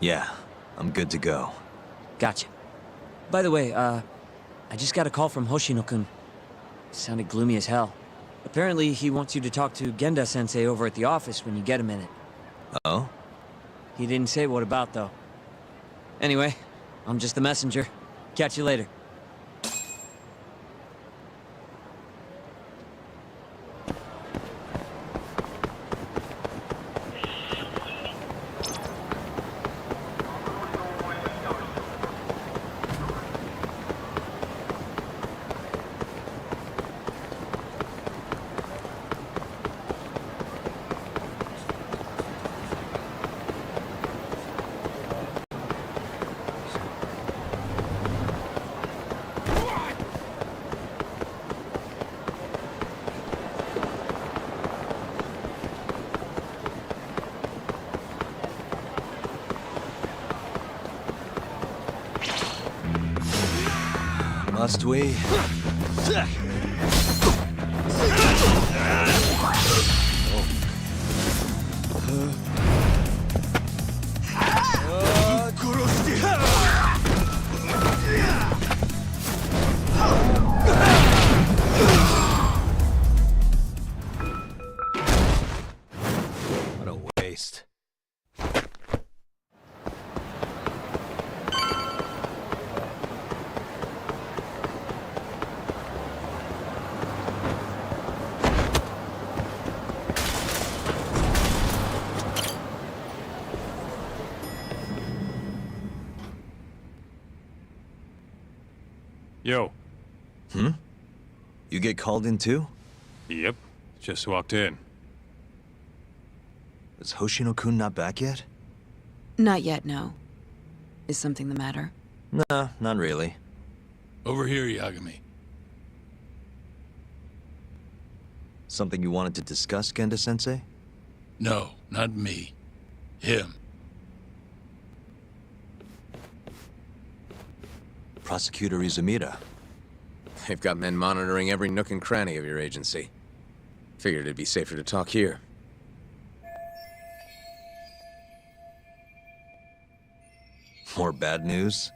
Yeah, I'm good to go. Gotcha. By the way, I just got a call from Hoshino-kun. Sounded gloomy as hell. Apparently, he wants you to talk to Genda-sensei over at the office when you get a minute. Oh? He didn't say what about, though. Anyway, I'm just the messenger. Catch you later. Must we? Yo. Hmm? You get called in too? Yep. Just walked in. Is Hoshino-kun not back yet? Not yet, no. Is something the matter? Nah, not really. Over here, Yagami. Something you wanted to discuss, Genda-sensei? No, not me. Him. Prosecutor Izumida. They've got men monitoring every nook and cranny of your agency. Figured it'd be safer to talk here. More bad news?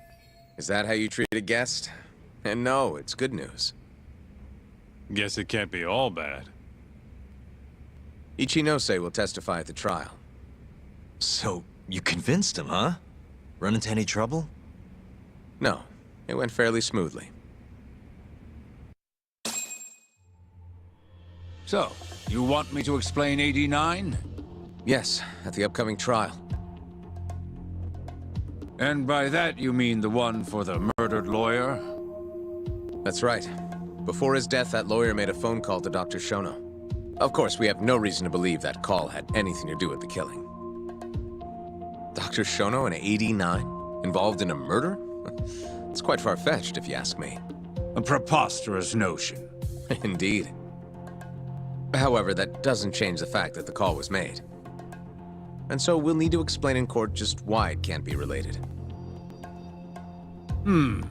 Is that how you treat a guest? And no, it's good news. Guess it can't be all bad. Ichinose will testify at the trial. So, you convinced him, huh? Run into any trouble? No, it went fairly smoothly. So, you want me to explain 89? Yes, at the upcoming trial. And by that you mean the one for the murdered lawyer? That's right. Before his death, that lawyer made a phone call to Dr. Shono. Of course, we have no reason to believe that call had anything to do with the killing. Dr. Shono in 89? Involved in a murder? It's quite far-fetched, if you ask me. A preposterous notion. Indeed. However, that doesn't change the fact that the call was made. And so we'll need to explain in court just why it can't be related. And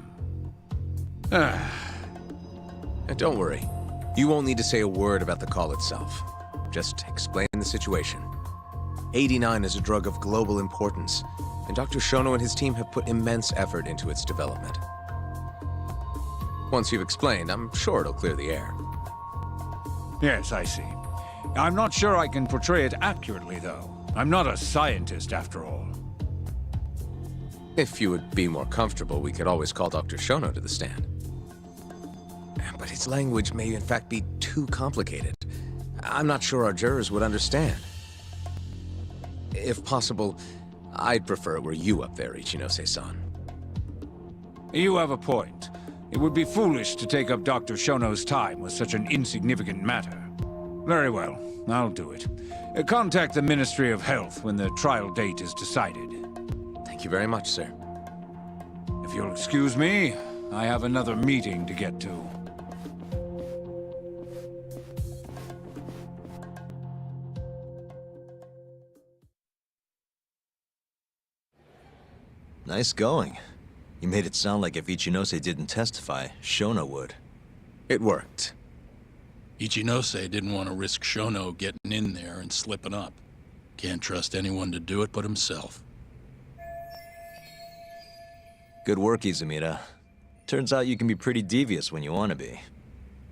don't worry. You won't need to say a word about the call itself. Just explain the situation. 89 is a drug of global importance, and Dr. Shono and his team have put immense effort into its development. Once you've explained, I'm sure it'll clear the air. Yes, I see. I'm not sure I can portray it accurately, though. I'm not a scientist, after all. If you would be more comfortable, we could always call Dr. Shono to the stand. But his language may in fact be too complicated. I'm not sure our jurors would understand. If possible, I'd prefer it were you up there, Ichinose-san. You have a point. It would be foolish to take up Dr. Shono's time with such an insignificant matter. Very well, I'll do it. Contact the Ministry of Health when the trial date is decided. Thank you very much, sir. If you'll excuse me, I have another meeting to get to. Nice going. You made it sound like if Ichinose didn't testify, Shono would. It worked. Ichinose didn't want to risk Shono getting in there and slipping up. Can't trust anyone to do it but himself. Good work, Izumida. Turns out you can be pretty devious when you want to be.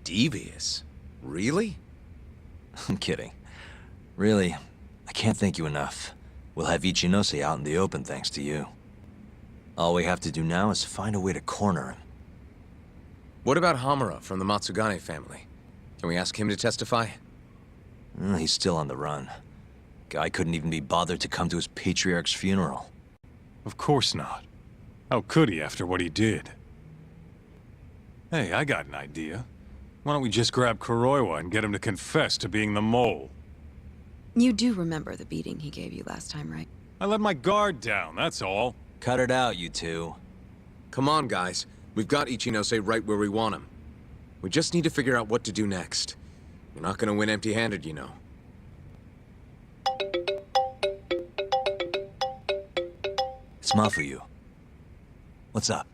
Devious? Really? I'm kidding. Really, I can't thank you enough. We'll have Ichinose out in the open thanks to you. All we have to do now is find a way to corner him. What about Hamura from the Matsugane family? Can we ask him to testify? He's still on the run. Guy couldn't even be bothered to come to his patriarch's funeral. Of course not. How could he after what he did? Hey, I got an idea. Why don't we just grab Kuroiwa and get him to confess to being the mole? You do remember the beating he gave you last time, right? I let my guard down, that's all. Cut it out, you two. Come on, guys. We've got Ichinose right where we want him. We just need to figure out what to do next. You're not gonna win empty-handed, you know. It's Mafuyu. What's up?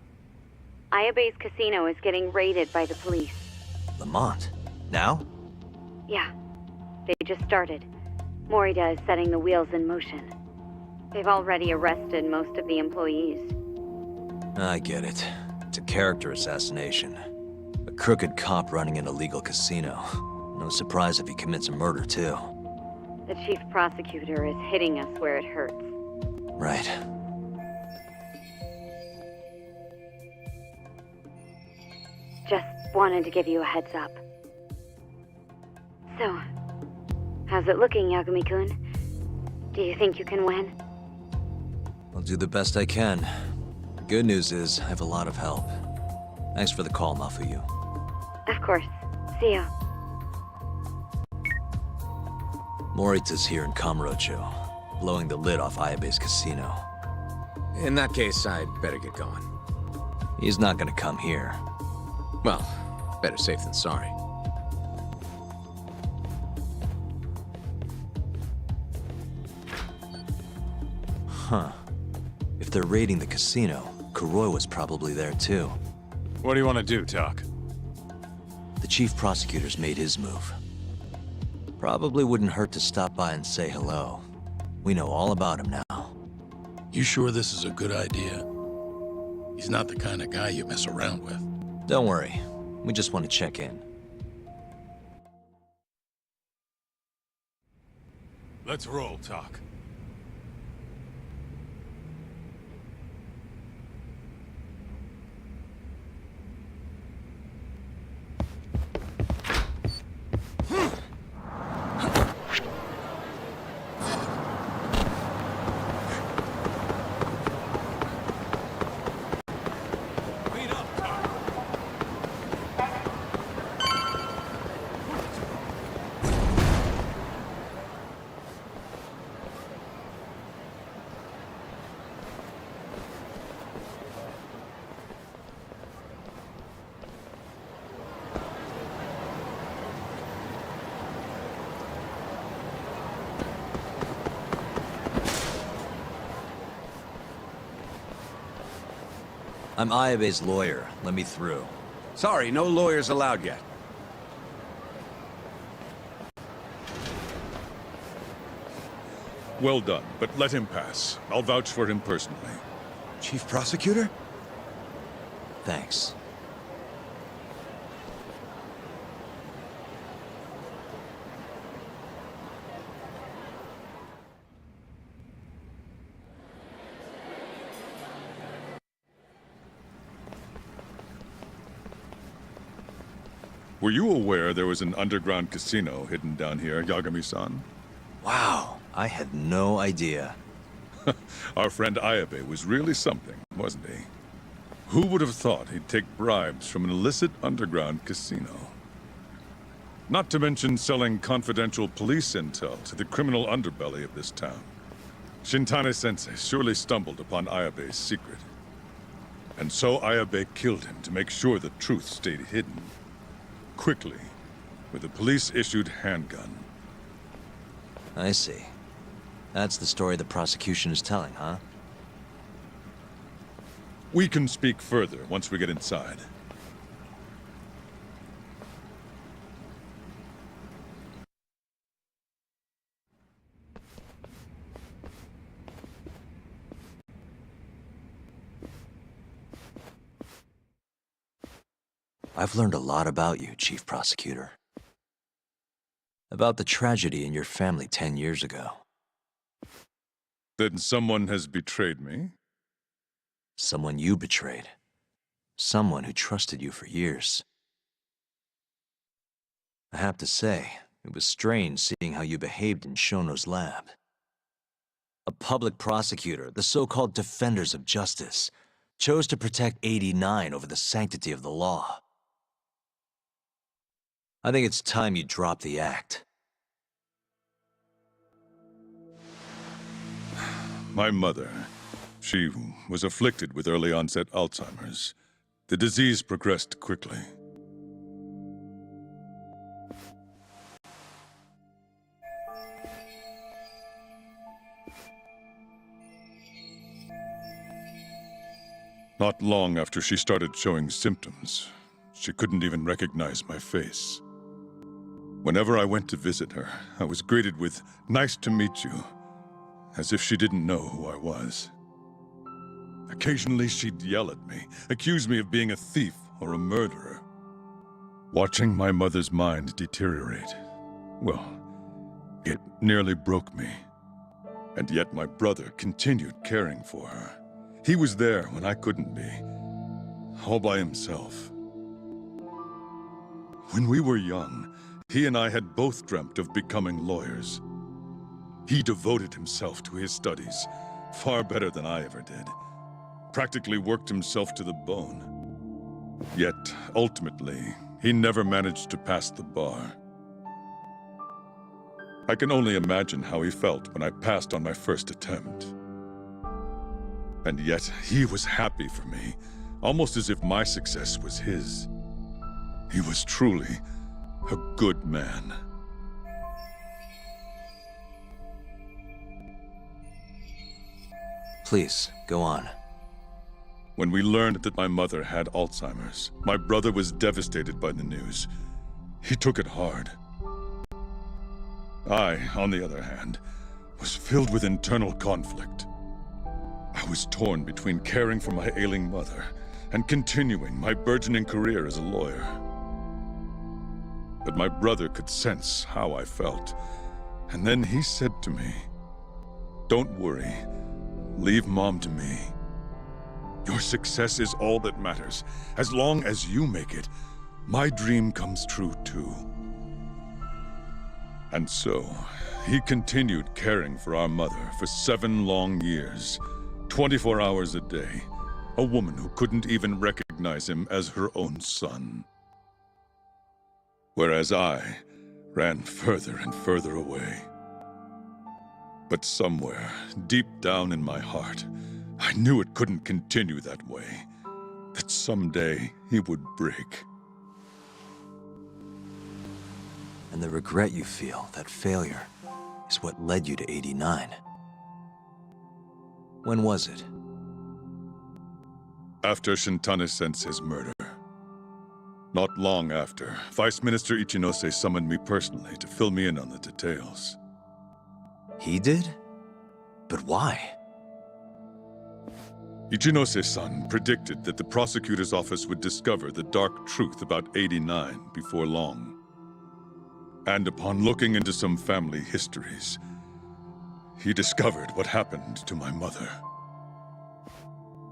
Ayabe's casino is getting raided by the police. Lamont? Now? Yeah. They just started. Morita is setting the wheels in motion. They've already arrested most of the employees. I get it. It's a character assassination. A crooked cop running an illegal casino. No surprise if he commits a murder, too. The chief prosecutor is hitting us where it hurts. Right. Just wanted to give you a heads up. So, how's it looking, Yagami-kun? Do you think you can win? I'll do the best I can. Good news is, I have a lot of help. Thanks for the call, Mafuyu. Of course. See ya. Morita's here in Kamurocho, blowing the lid off Ayabe's casino. In that case, I'd better get going. He's not gonna come here. Well, better safe than sorry. Huh. If they're raiding the casino, Kuroi was probably there too. What do you want to do, Doc? The chief prosecutor's made his move. Probably wouldn't hurt to stop by and say hello. We know all about him now. You sure this is a good idea? He's not the kind of guy you mess around with. Don't worry. We just want to check in. Let's roll, Doc. I'm Ayabe's lawyer. Let me through. Sorry, no lawyers allowed yet. Well done, but let him pass. I'll vouch for him personally. Chief Prosecutor? Thanks. Were you aware there was an underground casino hidden down here, Yagami-san? Wow, I had no idea. Our friend Ayabe was really something, wasn't he? Who would have thought he'd take bribes from an illicit underground casino? Not to mention selling confidential police intel to the criminal underbelly of this town. Shintane-sensei surely stumbled upon Ayabe's secret. And so Ayabe killed him to make sure the truth stayed hidden. Quickly, with a police-issued handgun. I see. That's the story the prosecution is telling, huh? We can speak further once we get inside. I've learned a lot about you, Chief Prosecutor. About the tragedy in your family 10 years ago. Then someone has betrayed me? Someone you betrayed. Someone who trusted you for years. I have to say, it was strange seeing how you behaved in Shono's lab. A public prosecutor, the so-called defenders of justice, chose to protect 89 over the sanctity of the law. I think it's time you drop the act. My mother, she was afflicted with early onset Alzheimer's. The disease progressed quickly. Not long after she started showing symptoms, she couldn't even recognize my face. Whenever I went to visit her, I was greeted with, "Nice to meet you," as if she didn't know who I was. Occasionally she'd yell at me, accuse me of being a thief or a murderer. Watching my mother's mind deteriorate, well, it nearly broke me. And yet my brother continued caring for her. He was there when I couldn't be, all by himself. When we were young, he and I had both dreamt of becoming lawyers. He devoted himself to his studies, far better than I ever did. Practically worked himself to the bone. Yet, ultimately, he never managed to pass the bar. I can only imagine how he felt when I passed on my first attempt. And yet, he was happy for me, almost as if my success was his. He was truly a good man. Please, go on. When we learned that my mother had Alzheimer's, my brother was devastated by the news. He took it hard. I, on the other hand, was filled with internal conflict. I was torn between caring for my ailing mother and continuing my burgeoning career as a lawyer. But my brother could sense how I felt, and then he said to me, "Don't worry, leave Mom to me. Your success is all that matters. As long as you make it, my dream comes true too." And so, he continued caring for our mother for 7 long years, 24 hours a day, a woman who couldn't even recognize him as her own son. Whereas I ran further and further away. But somewhere, deep down in my heart, I knew it couldn't continue that way, that someday he would break. And the regret you feel, that failure, is what led you to 89. When was it? After Shintane-sensei's murder. Not long after, Vice Minister Ichinose summoned me personally to fill me in on the details. He did? But why? Ichinose-san predicted that the prosecutor's office would discover the dark truth about 89 before long. And upon looking into some family histories, he discovered what happened to my mother.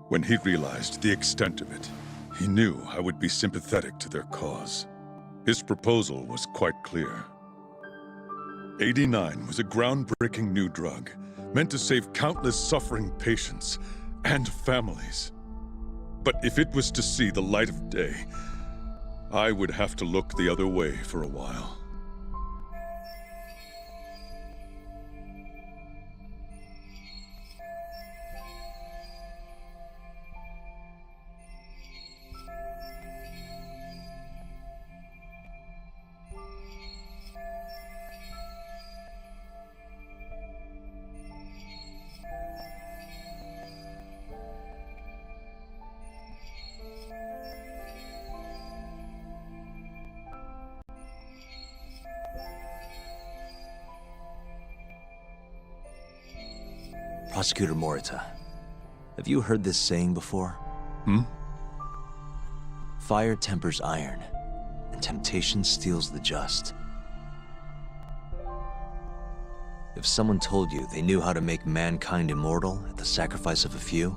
When he realized the extent of it, he knew I would be sympathetic to their cause. His proposal was quite clear. 89 was a groundbreaking new drug, meant to save countless suffering patients and families. But if it was to see the light of day, I would have to look the other way for a while. Prosecutor Morita, have you heard this saying before? Fire tempers iron, and temptation steals the just. If someone told you they knew how to make mankind immortal at the sacrifice of a few,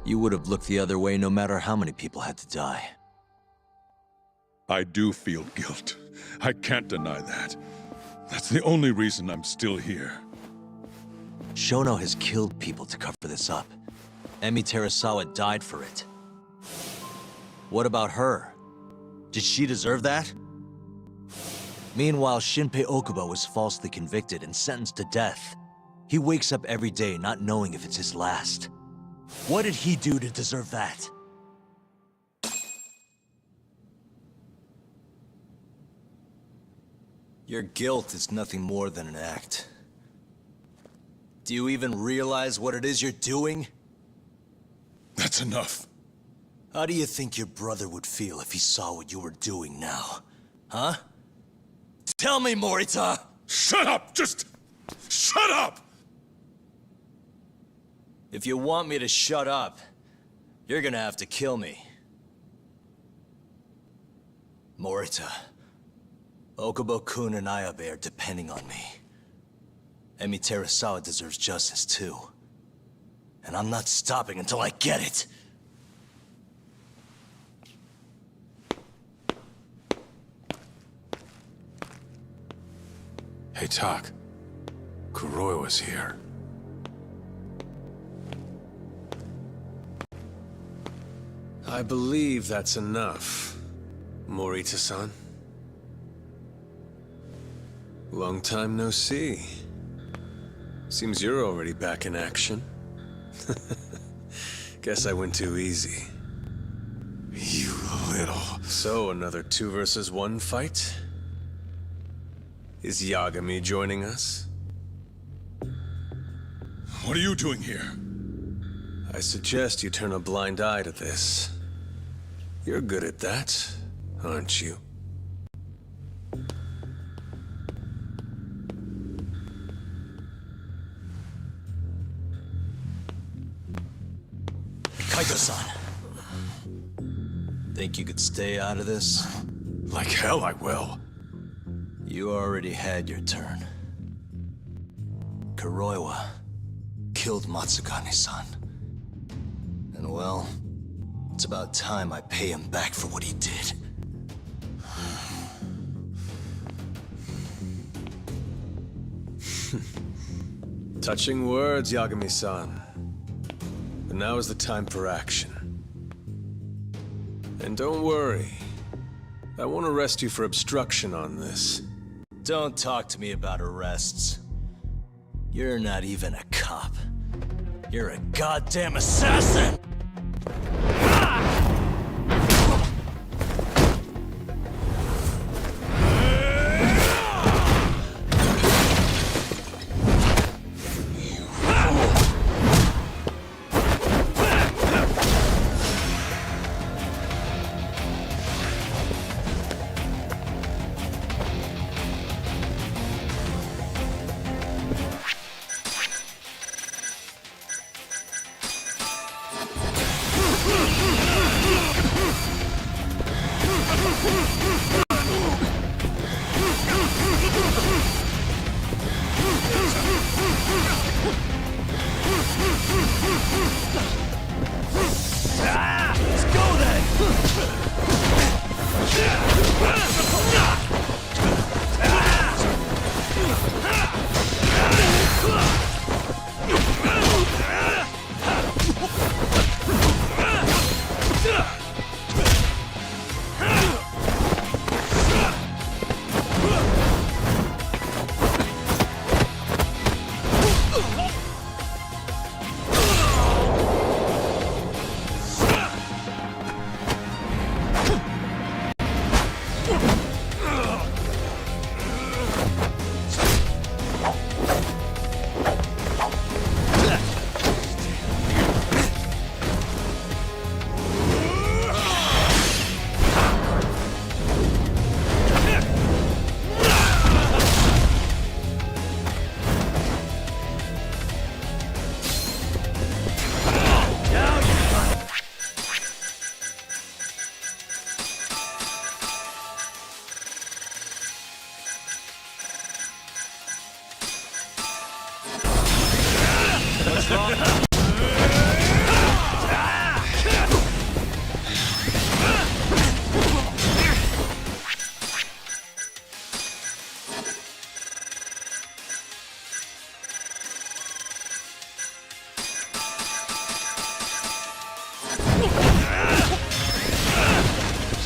you would have looked the other way no matter how many people had to die. I do feel guilt. I can't deny that. That's the only reason I'm still here. Shono has killed people to cover this up. Emi Terasawa died for it. What about her? Did she deserve that? Meanwhile, Shinpei Okubo was falsely convicted and sentenced to death. He wakes up every day not knowing if it's his last. What did he do to deserve that? Your guilt is nothing more than an act. Do you even realize what it is you're doing? That's enough. How do you think your brother would feel if he saw what you were doing now? Huh? Tell me, Morita! Shut up! Just shut up! If you want me to shut up, you're gonna have to kill me. Morita, Okubo-kun and Ayabe are depending on me. Emi Terasawa deserves justice too. And I'm not stopping until I get it! Hey, Tak. Kuroi was here. I believe that's enough, Morita-san. Long time no see. Seems you're already back in action. Guess I went too easy. You little... So, another 2 versus 1 fight? Is Yagami joining us? What are you doing here? I suggest you turn a blind eye to this. You're good at that, aren't you? Kaito-san. Think you could stay out of this? Like hell I will. You already had your turn. Kuroiwa killed Matsugane-san. And well, it's about time I pay him back for what he did. Touching words, Yagami-san. But now is the time for action. And don't worry. I won't arrest you for obstruction on this. Don't talk to me about arrests. You're not even a cop. You're a goddamn assassin!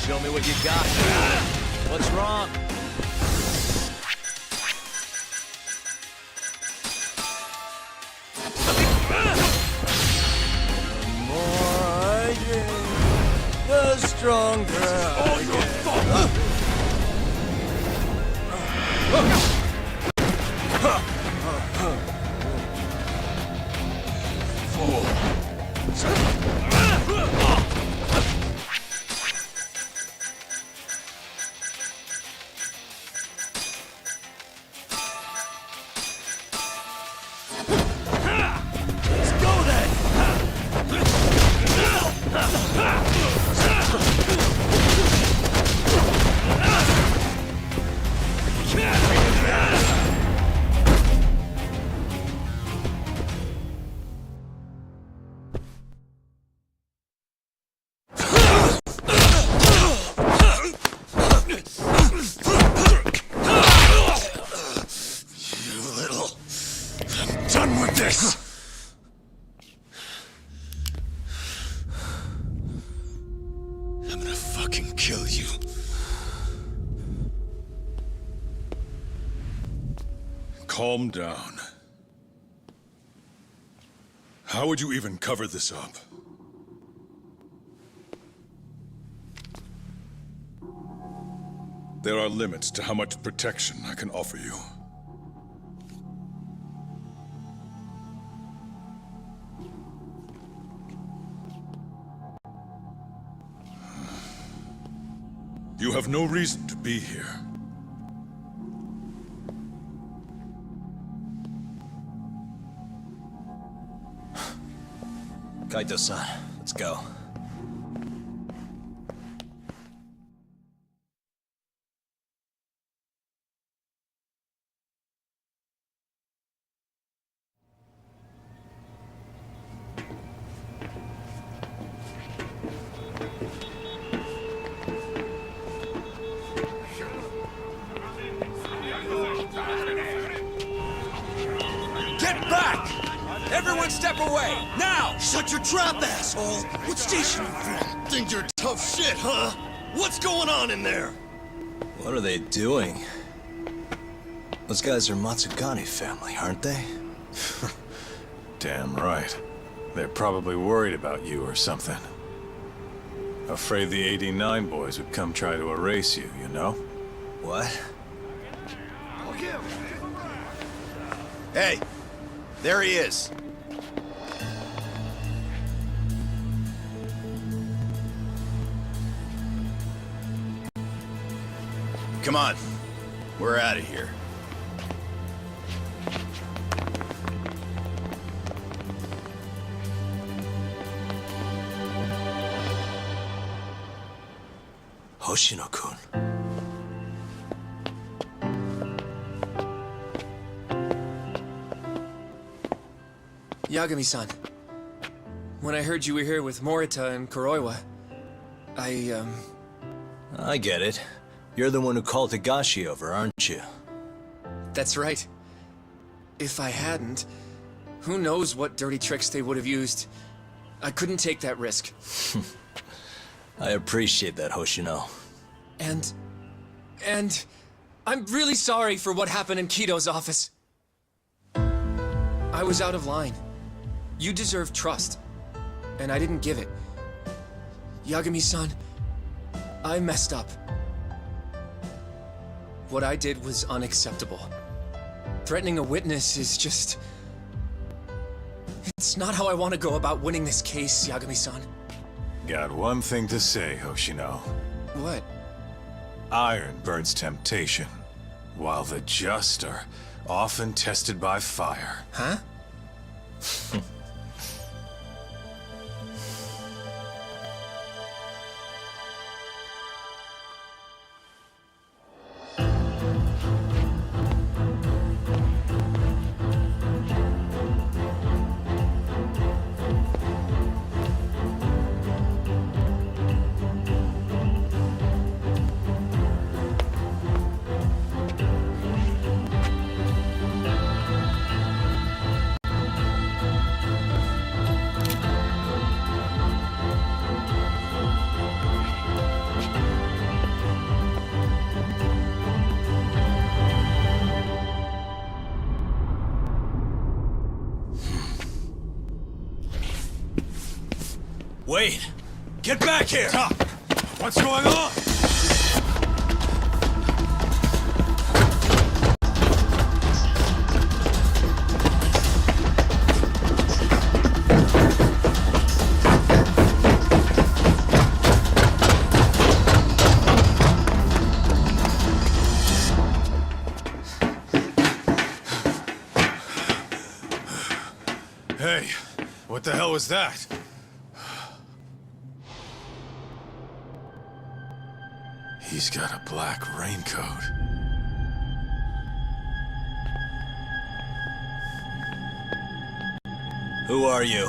Show me what you got. What's wrong? The more I drink, the stronger I get. Let's go then! calm down. How would you even cover this up? There are limits to how much protection I can offer you. You have no reason to be here. Kaito-san, let's go. Get back! Everyone step away, now! Shut your trap, asshole! What station you from? Think you're tough shit, huh? What's going on in there? What are they doing? Those guys are Matsugane family, aren't they? Damn right. They're probably worried about you or something. Afraid the 89 boys would come try to erase you, you know? What? Hey! There he is! Come on. We're out of here. Hoshino-kun. Yagami-san. When I heard you were here with Morita and Kuroiwa, I get it. You're the one who called Higashi over, aren't you? That's right. If I hadn't, who knows what dirty tricks they would have used. I couldn't take that risk. I appreciate that, Hoshino. And I'm really sorry for what happened in Kito's office. I was out of line. You deserve trust, and I didn't give it. Yagami-san, I messed up. What I did was unacceptable. Threatening a witness is just... It's not how I want to go about winning this case, Yagami-san. Got one thing to say, Hoshino. What? Iron burns temptation, while the just are often tested by fire. Huh? Wait! Get back here! What's going on? Hey, what the hell was that? He's got a black raincoat. Who are you?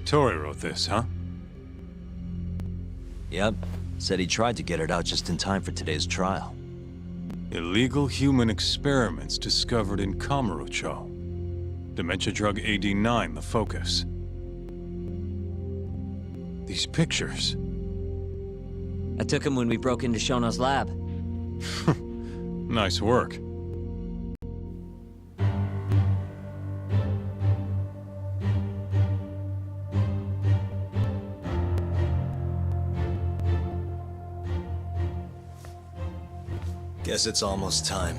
Tori wrote this, huh? Yep. Said he tried to get it out just in time for today's trial. Illegal human experiments discovered in Kamurocho. Dementia drug AD9, the focus. These pictures. I took him when we broke into Shono's lab. Nice work. Guess it's almost time.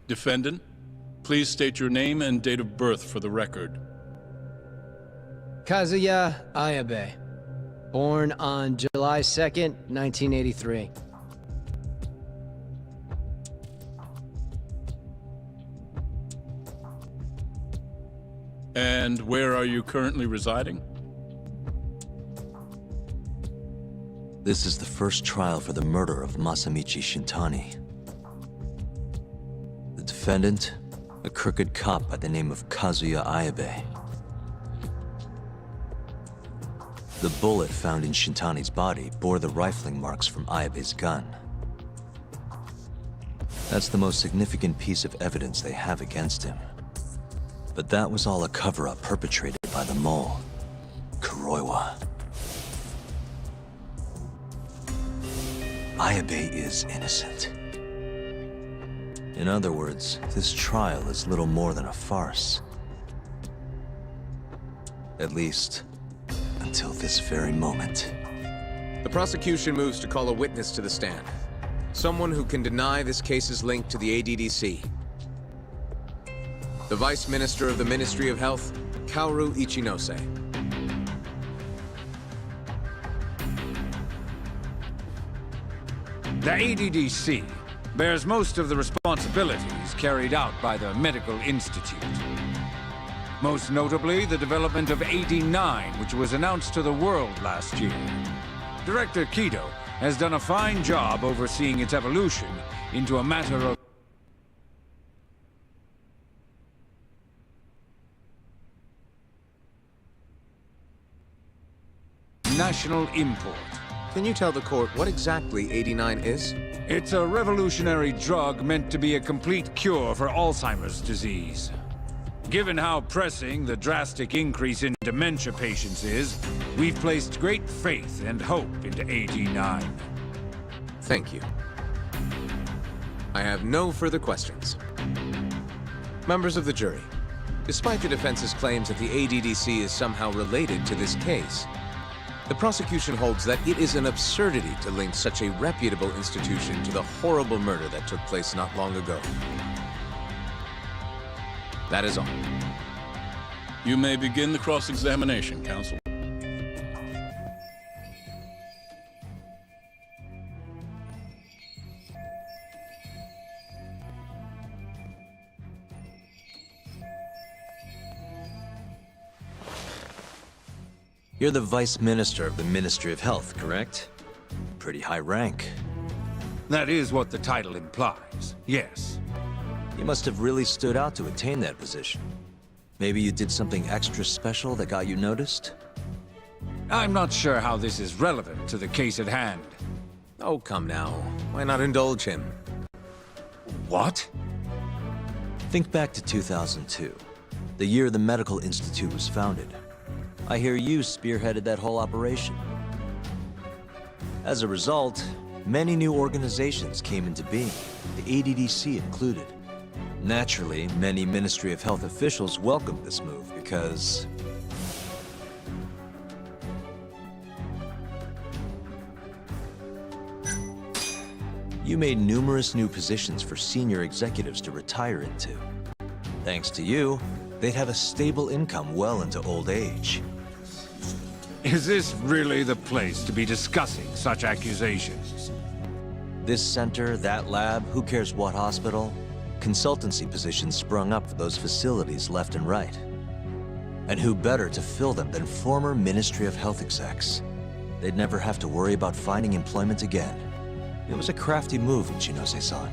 Defendant, please state your name and date of birth for the record. Kazuya Ayabe. Born on July 2nd, 1983. And where are you currently residing? This is the first trial for the murder of Masamichi Shintani. The defendant, a crooked cop by the name of Kazuya Ayabe. The bullet found in Shintani's body bore the rifling marks from Ayabe's gun. That's the most significant piece of evidence they have against him. But that was all a cover-up perpetrated by the mole, Kuroiwa. Ayabe is innocent. In other words, this trial is little more than a farce. At least, until this very moment. The prosecution moves to call a witness to the stand. Someone who can deny this case's link to the ADDC. The Vice Minister of the Ministry of Health, Kaoru Ichinose. The ADDC bears most of the responsibilities carried out by the Medical Institute. Most notably, the development of AD9, which was announced to the world last year. Director Kido has done a fine job overseeing its evolution into a matter of national import. Can you tell the court what exactly AD9 is? It's a revolutionary drug meant to be a complete cure for Alzheimer's disease. Given how pressing the drastic increase in dementia patients is, we've placed great faith and hope into AD9. Thank you. I have no further questions. Members of the jury, despite the defense's claims that the ADDC is somehow related to this case, the prosecution holds that it is an absurdity to link such a reputable institution to the horrible murder that took place not long ago. That is all. You may begin the cross-examination, counsel. You're the Vice Minister of the Ministry of Health, correct? Pretty high rank. That is what the title implies, yes. You must have really stood out to attain that position. Maybe you did something extra special that got you noticed? I'm not sure how this is relevant to the case at hand. Oh, come now. Why not indulge him? What? Think back to 2002, the year the Medical Institute was founded. I hear you spearheaded that whole operation. As a result, many new organizations came into being, the ADDC included. Naturally, many Ministry of Health officials welcomed this move because... you made numerous new positions for senior executives to retire into. Thanks to you, they'd have a stable income well into old age. Is this really the place to be discussing such accusations? This center, that lab, who cares what hospital? Consultancy positions sprung up for those facilities left and right. And who better to fill them than former Ministry of Health execs? They'd never have to worry about finding employment again. It was a crafty move, Ichinose-san.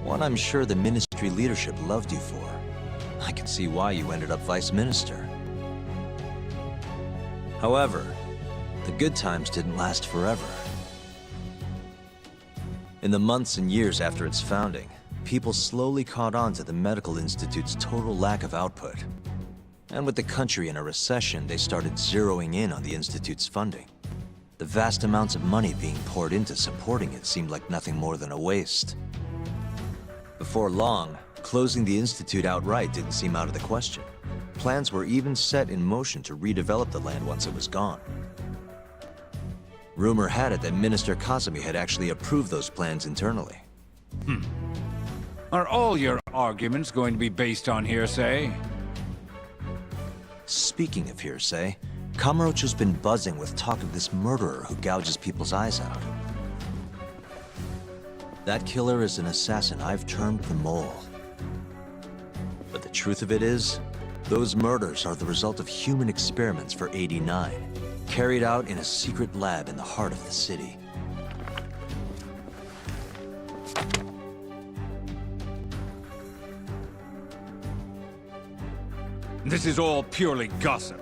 One I'm sure the ministry leadership loved you for. I can see why you ended up vice minister. However, the good times didn't last forever. In the months and years after its founding, people slowly caught on to the medical institute's total lack of output. And with the country in a recession, they started zeroing in on the institute's funding. The vast amounts of money being poured into supporting it seemed like nothing more than a waste. Before long, closing the institute outright didn't seem out of the question. Plans were even set in motion to redevelop the land once it was gone. Rumor had it that Minister Kazumi had actually approved those plans internally. Are all your arguments going to be based on hearsay? Speaking of hearsay, Kamurocho's been buzzing with talk of this murderer who gouges people's eyes out. That killer is an assassin I've termed the Mole. But the truth of it is, those murders are the result of human experiments for 89, carried out in a secret lab in the heart of the city. This is all purely gossip.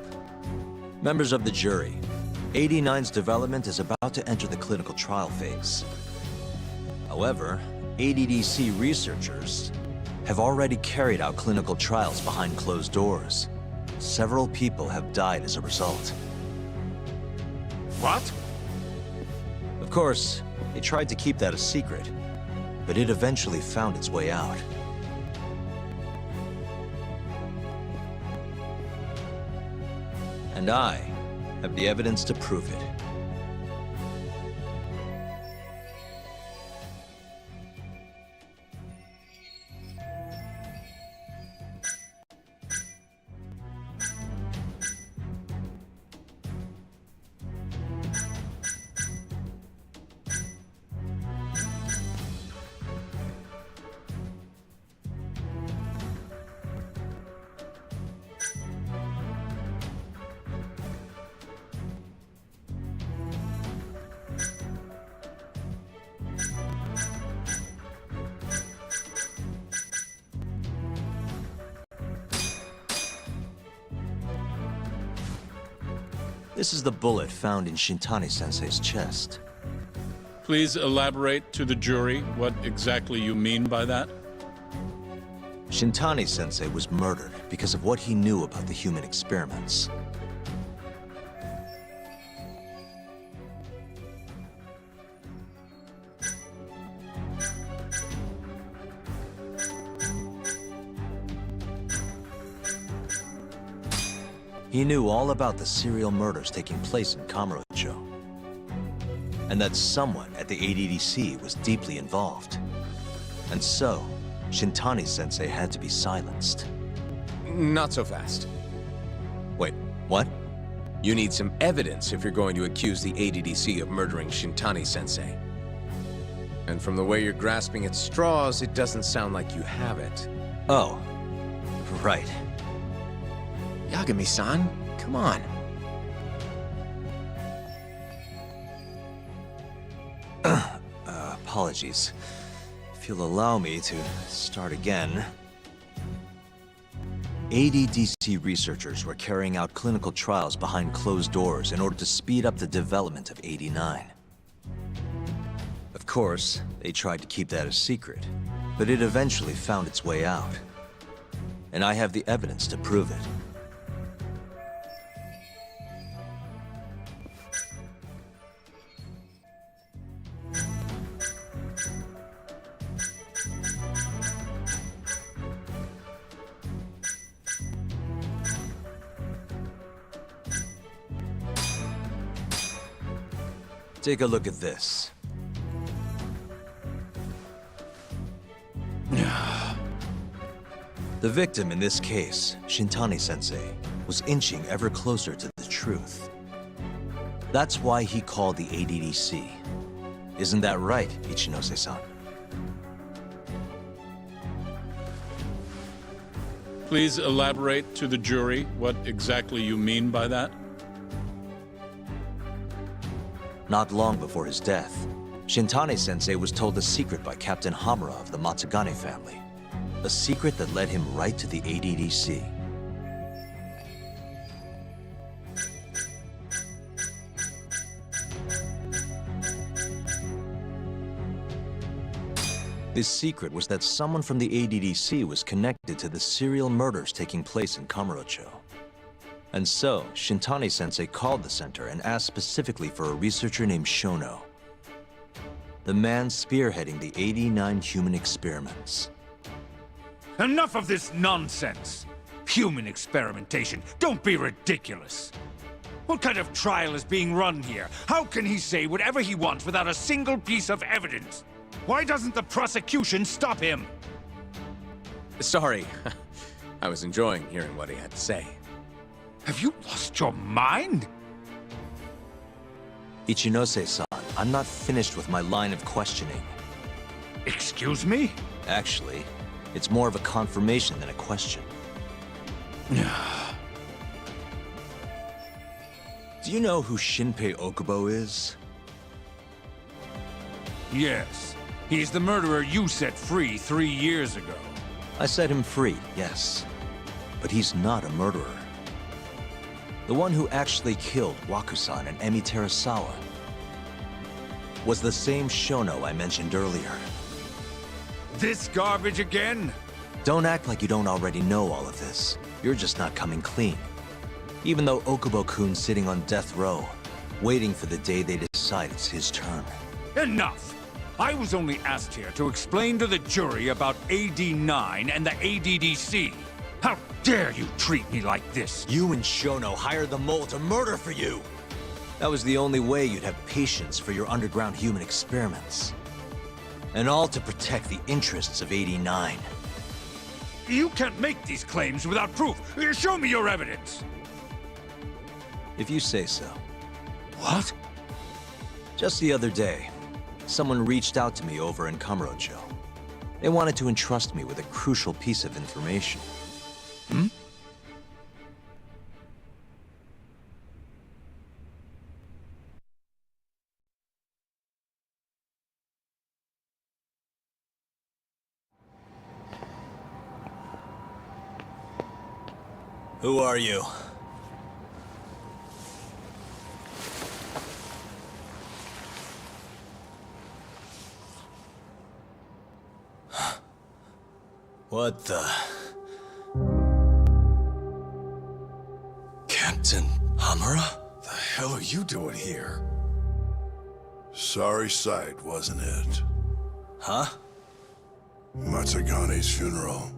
Members of the jury, 89's development is about to enter the clinical trial phase. However, ADDC researchers have already carried out clinical trials behind closed doors. Several people have died as a result. What? Of course, they tried to keep that a secret, but it eventually found its way out. And I have the evidence to prove it. This is the bullet found in Shintani-sensei's chest. Please elaborate to the jury what exactly you mean by that. Shintani-sensei was murdered because of what he knew about the human experiments. He knew all about the serial murders taking place in Kamurocho, and that someone at the ADDC was deeply involved. And so, Shintani-sensei had to be silenced. Not so fast. Wait, what? You need some evidence if you're going to accuse the ADDC of murdering Shintani-sensei. And from the way you're grasping at straws, it doesn't sound like you have it. Oh, right. Yagami-san, come on. Apologies. If you'll allow me to start again. ADDC researchers were carrying out clinical trials behind closed doors in order to speed up the development of 89. Of course, they tried to keep that a secret, but it eventually found its way out. And I have the evidence to prove it. Take a look at this. The victim in this case, Shintani-sensei, was inching ever closer to the truth. That's why he called the ADDC. Isn't that right, Ichinose-san? Please elaborate to the jury what exactly you mean by that. Not long before his death, Shintani-sensei was told a secret by Captain Hamura of the Matsugane family. A secret that led him right to the ADDC. This secret was that someone from the ADDC was connected to the serial murders taking place in Kamurocho. And so, Shintani-sensei called the center and asked specifically for a researcher named Shono. The man spearheading the 89 human experiments. Enough of this nonsense! Human experimentation. Don't be ridiculous. What kind of trial is being run here? How can he say whatever he wants without a single piece of evidence? Why doesn't the prosecution stop him? Sorry. I was enjoying hearing what he had to say. Have you lost your mind? Ichinose-san, I'm not finished with my line of questioning. Excuse me? Actually, it's more of a confirmation than a question. Do you know who Shinpei Okubo is? Yes. He's the murderer you set free 3 years ago. I set him free, yes. But he's not a murderer. The one who actually killed Wakusan and Emi Terasawa was the same Shono I mentioned earlier. This garbage again? Don't act like you don't already know all of this. You're just not coming clean. Even though Okubo-kun's sitting on death row, waiting for the day they decide it's his turn. Enough! I was only asked here to explain to the jury about AD9 and the ADDC. How dare you treat me like this? You and Shono hired the mole to murder for you! That was the only way you'd have patience for your underground human experiments. And all to protect the interests of 89. You can't make these claims without proof. Show me your evidence. If you say so. What? Just the other day, someone reached out to me over in Kamurocho. They wanted to entrust me with a crucial piece of information. Hmm? Who are you? What the... Captain Hamura? The hell are you doing here? Sorry sight, wasn't it? Huh? Matsugane's funeral.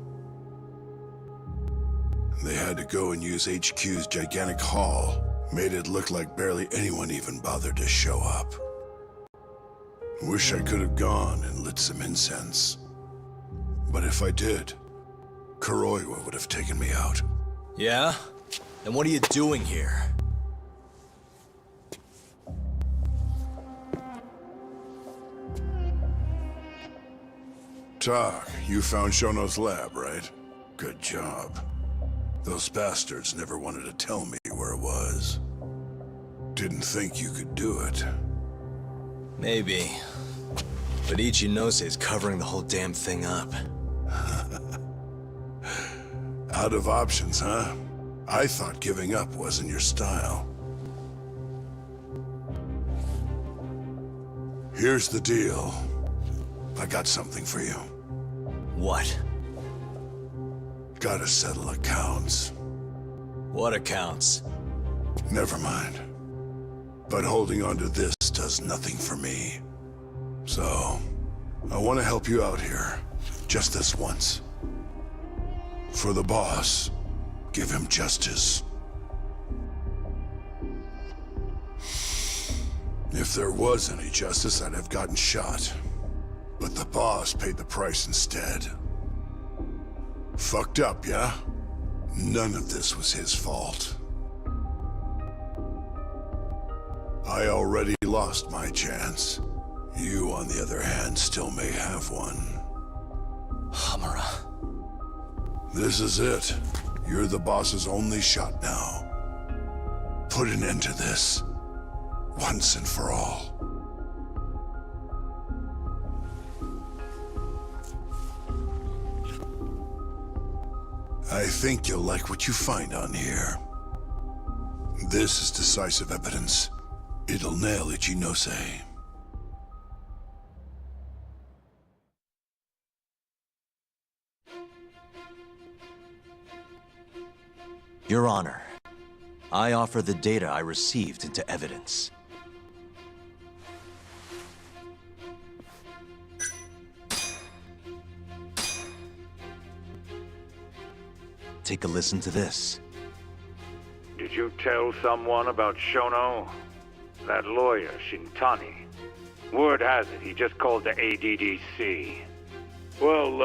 They had to go and use HQ's gigantic hall. Made it look like barely anyone even bothered to show up. Wish I could have gone and lit some incense. But if I did, Kuroiwa would have taken me out. Yeah? Then what are you doing here? Tak, you found Shono's lab, right? Good job. Those bastards never wanted to tell me where it was. Didn't think you could do it. Maybe. But Ichinose is covering the whole damn thing up. Out of options, huh? I thought giving up wasn't your style. Here's the deal. I got something for you. What? Gotta settle accounts. What accounts? Never mind. But holding on to this does nothing for me. So, I want to help you out here. Just this once. For the boss, give him justice. If there was any justice, I'd have gotten shot. But the boss paid the price instead. Fucked up, yeah? None of this was his fault. I already lost my chance. You, on the other hand, still may have one. Hamura. This is it. You're the boss's only shot now. Put an end to this. Once and for all. I think you'll like what you find on here. This is decisive evidence. It'll nail Ichinose. Your Honor, I offer the data I received into evidence. Take a listen to this. Did you tell someone about Shono? That lawyer, Shintani. Word has it, he just called the ADDC. Well,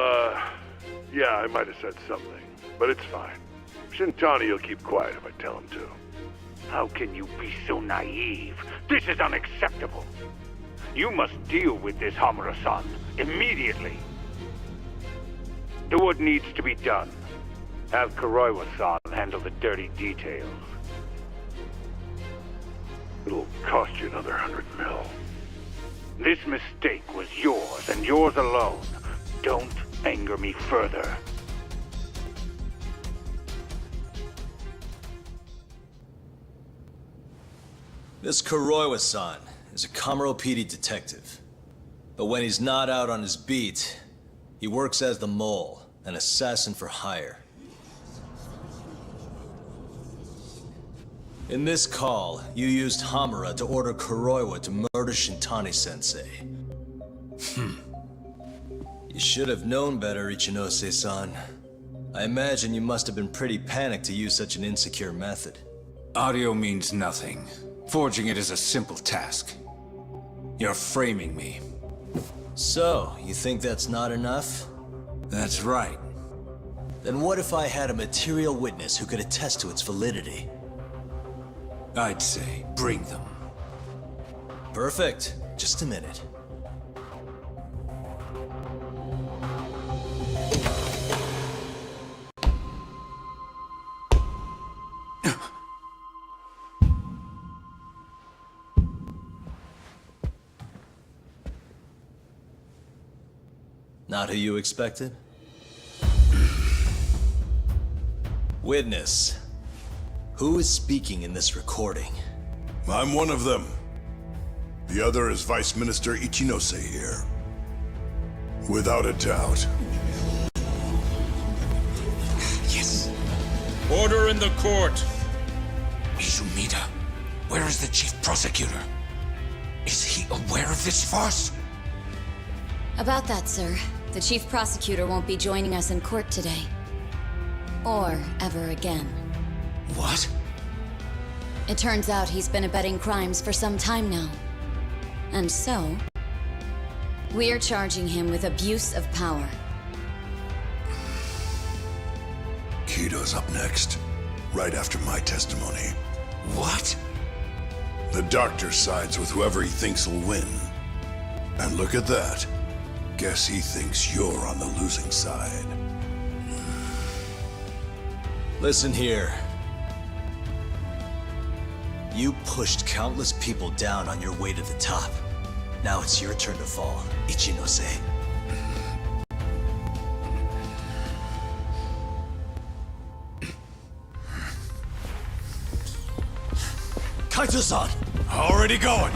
yeah, I might have said something, but it's fine. Shintani will keep quiet if I tell him to. How can you be so naive? This is unacceptable. You must deal with this, Hamura-san, immediately. Do what needs to be done. Have Kuroiwa-san handle the dirty details. It'll cost you another 100 mil. This mistake was yours, and yours alone. Don't anger me further. This Kuroiwa-san is a Kamuro PD detective. But when he's not out on his beat, he works as the mole, an assassin for hire. In this call, you used Hamura to order Kuroiwa to murder Shintani-sensei. You should have known better, Ichinose-san. I imagine you must have been pretty panicked to use such an insecure method. Audio means nothing. Forging it is a simple task. You're framing me. So, you think that's not enough? That's right. Then what if I had a material witness who could attest to its validity? I'd say, bring them. Perfect. Just a minute. Not who you expected? Witness. Who is speaking in this recording? I'm one of them. The other is Vice Minister Ichinose here. Without a doubt. Yes. Order in the court. Izumida, where is the chief prosecutor? Is he aware of this farce? About that, sir. The chief prosecutor won't be joining us in court today. Or ever again. What? It turns out he's been abetting crimes for some time now. And so, we're charging him with abuse of power. Kido's up next, right after my testimony. What? The doctor sides with whoever he thinks will win. And look at that. Guess he thinks you're on the losing side. Listen here. You pushed countless people down on your way to the top. Now it's your turn to fall, Ichinose. Kaito-san! Already going.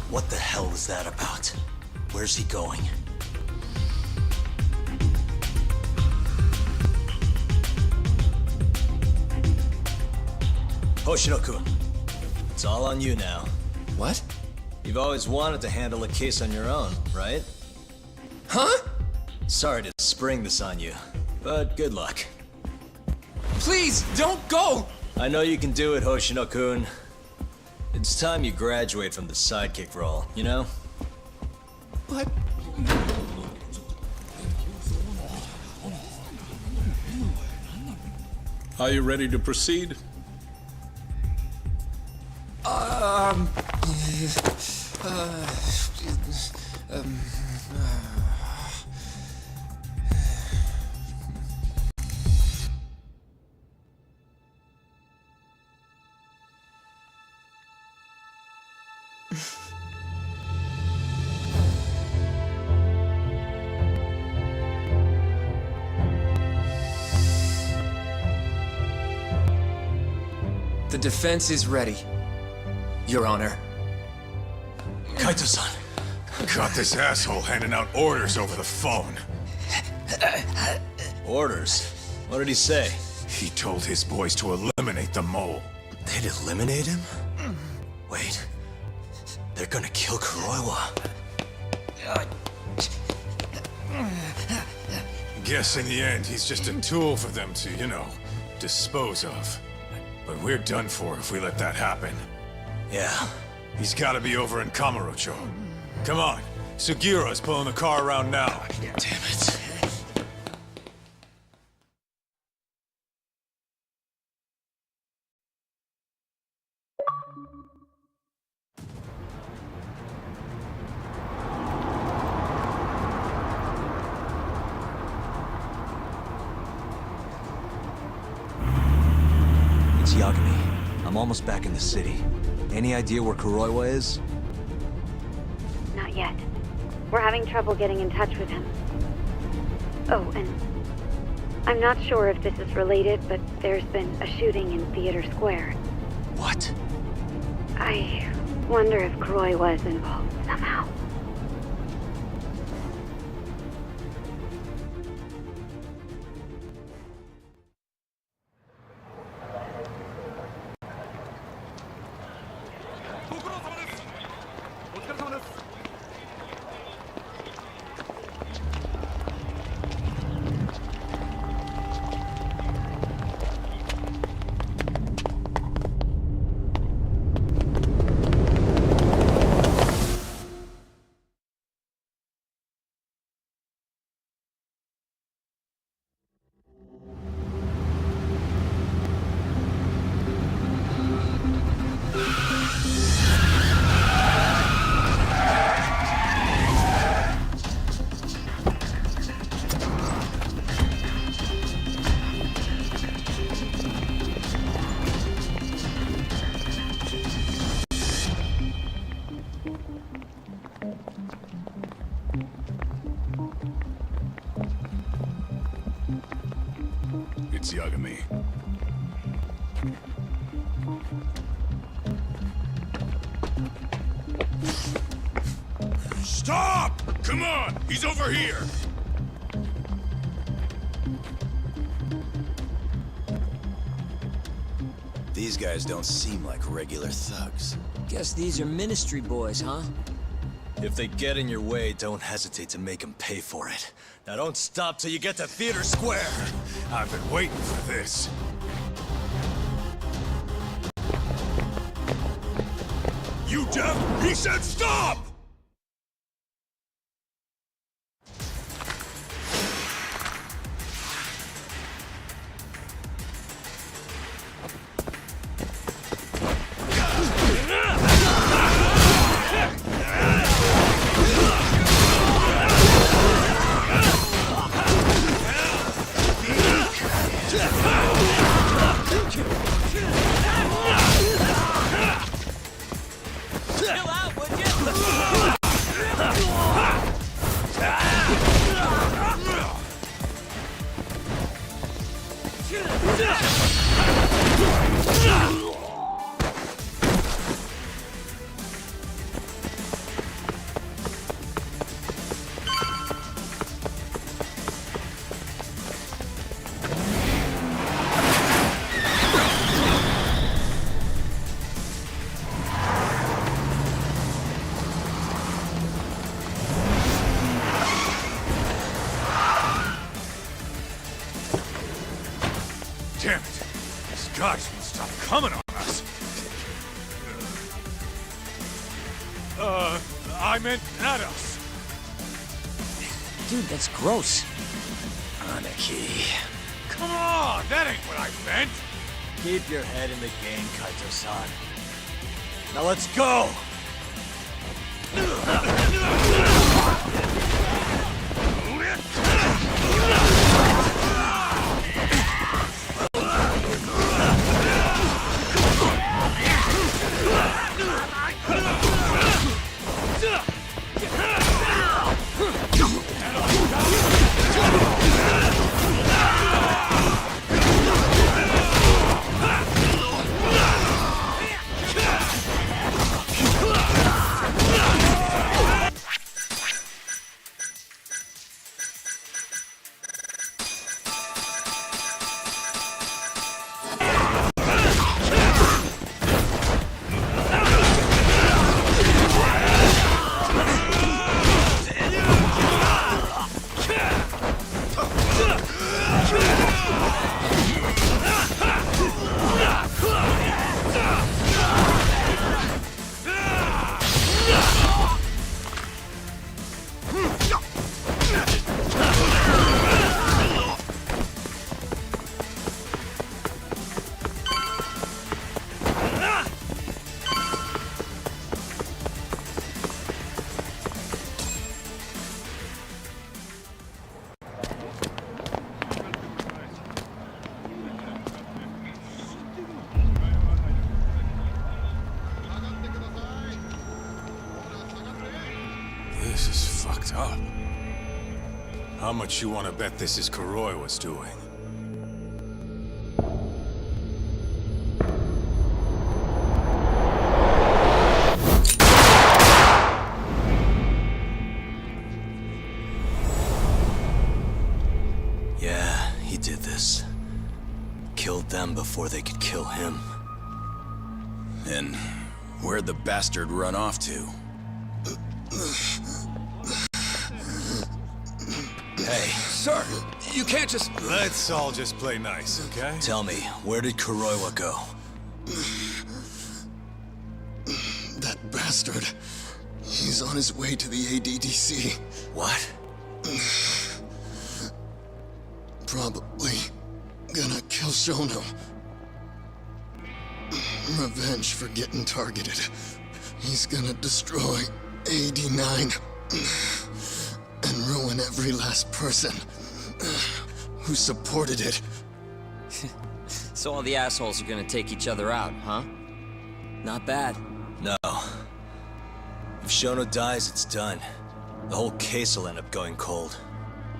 What the hell was that about? Where's he going? Hoshino-kun, it's all on you now. What? You've always wanted to handle a case on your own, right? Huh? Sorry to spring this on you, but good luck. Please, don't go! I know you can do it, Hoshino-kun. It's time you graduate from the sidekick role, you know? But... Are you ready to proceed? The defense is ready, Your Honor. Kaito-san. Got this asshole handing out orders over the phone. Orders? What did he say? He told his boys to eliminate the mole. They'd eliminate him? Wait. They're gonna kill Kuroiwa. Guess in the end, he's just a tool for them to, you know, dispose of. But we're done for if we let that happen. Yeah. He's gotta be over in Kamurocho. Come on. Sugiura's pulling the car around now. Damn it. It's Yagami. I'm almost back in the city. Any idea where Kuroiwa is? Not yet. We're having trouble getting in touch with him. Oh, and I'm not sure if this is related, but there's been a shooting in Theater Square. What? I wonder if Kuroiwa is involved somehow. It's Yagami. Stop! Come on! He's over here! These guys don't seem like regular thugs. Guess these are ministry boys, huh? If they get in your way, don't hesitate to make them pay for it. Now don't stop till you get to Theater Square! I've been waiting for this. You deaf? He said stop! Chill out, would you? I meant at us. Dude, that's gross. Anarchy. Come on, that ain't what I meant. Keep your head in the game, Kaito-san. Now let's go! This is fucked up. How much you want to bet this is Kuroiwa's doing? Yeah, he did this. Killed them before they could kill him. And where'd the bastard run off to? Hey. Sir, you can't just... Let's all just play nice, okay? Tell me, where did Kuroiwa go? That bastard. He's on his way to the ADDC. What? Probably gonna kill Shono. Revenge for getting targeted. He's gonna destroy AD9 and ruin every last person who supported it. So all the assholes are gonna take each other out, huh? Not bad. No. If Shono dies, it's done. The whole case will end up going cold.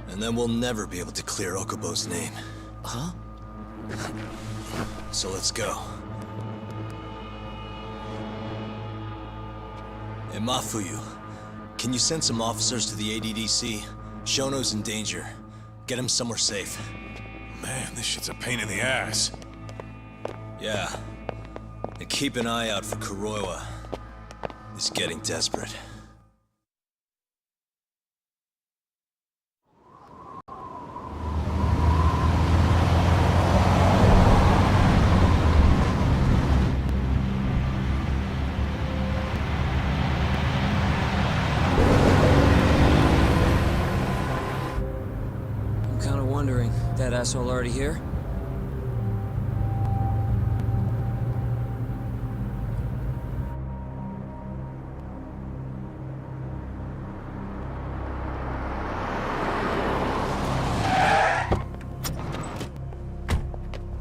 And then we'll never be able to clear Okubo's name. Huh? So let's go. Hey, Mafuyu, can you send some officers to the ADDC? Shono's in danger. Get him somewhere safe. Man, this shit's a pain in the ass. Yeah. And keep an eye out for Kuroiwa. He's getting desperate. I'm kind of wondering, that asshole already here?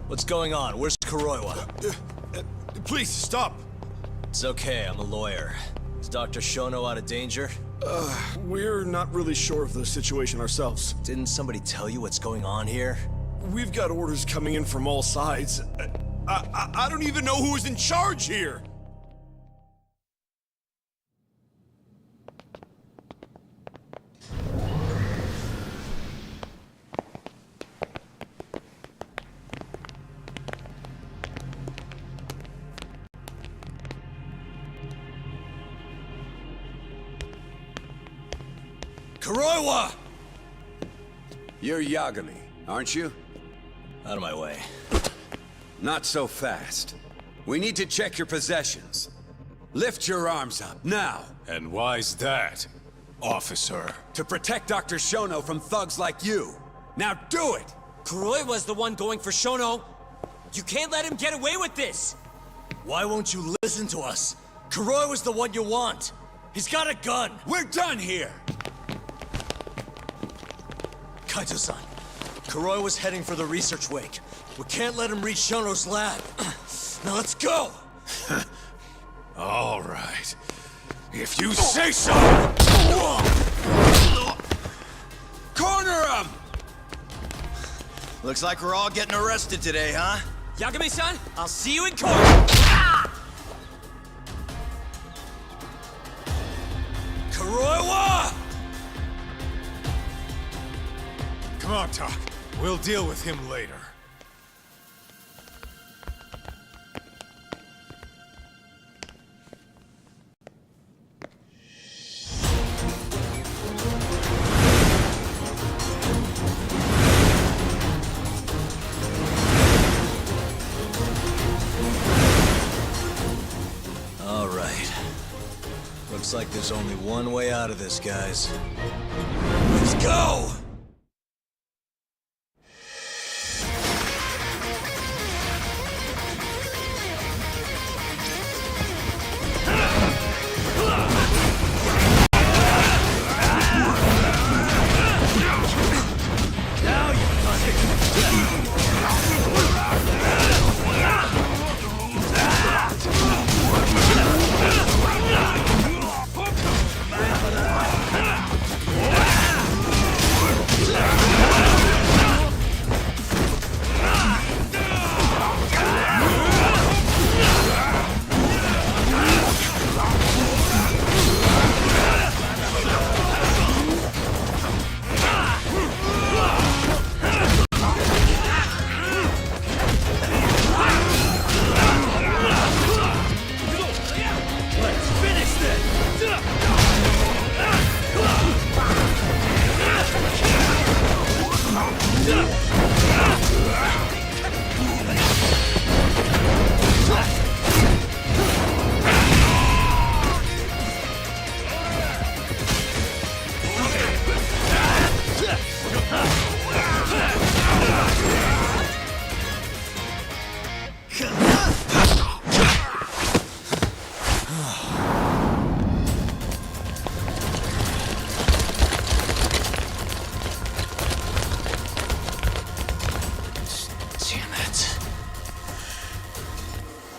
What's going on? Where's Kuroiwa? Please, stop! It's okay, I'm a lawyer. Is Dr. Shono out of danger? We're not really sure of the situation ourselves. Didn't somebody tell you what's going on here? We've got orders coming in from all sides. I don't even know who is in charge here! Kuroiwa! You're Yagami, aren't you? Out of my way. Not so fast. We need to check your possessions. Lift your arms up, now! And why's that, officer? To protect Dr. Shono from thugs like you! Now do it! Kuroi was the one going for Shono! You can't let him get away with this! Why won't you listen to us? Kuroi was the one you want! He's got a gun! We're done here! Kaito-san, Kuroi was heading for the research wake. We can't let him reach Shono's lab. Now let's go! All right. If you say so! Corner him! Looks like we're all getting arrested today, huh? Yagami-san, I'll see you in court! Kuroiwa! Come on, Tak. We'll deal with him later. All right. Looks like there's only one way out of this, guys. Let's go!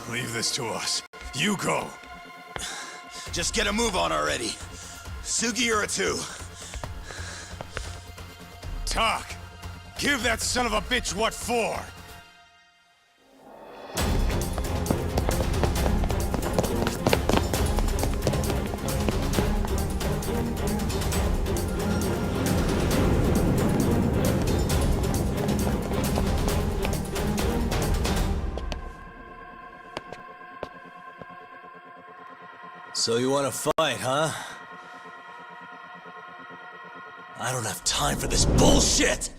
Leave this to us. You go. Just get a move on already. Sugiura-2. Tak! Give that son of a bitch what for! So you want to fight, huh? I don't have time for this bullshit!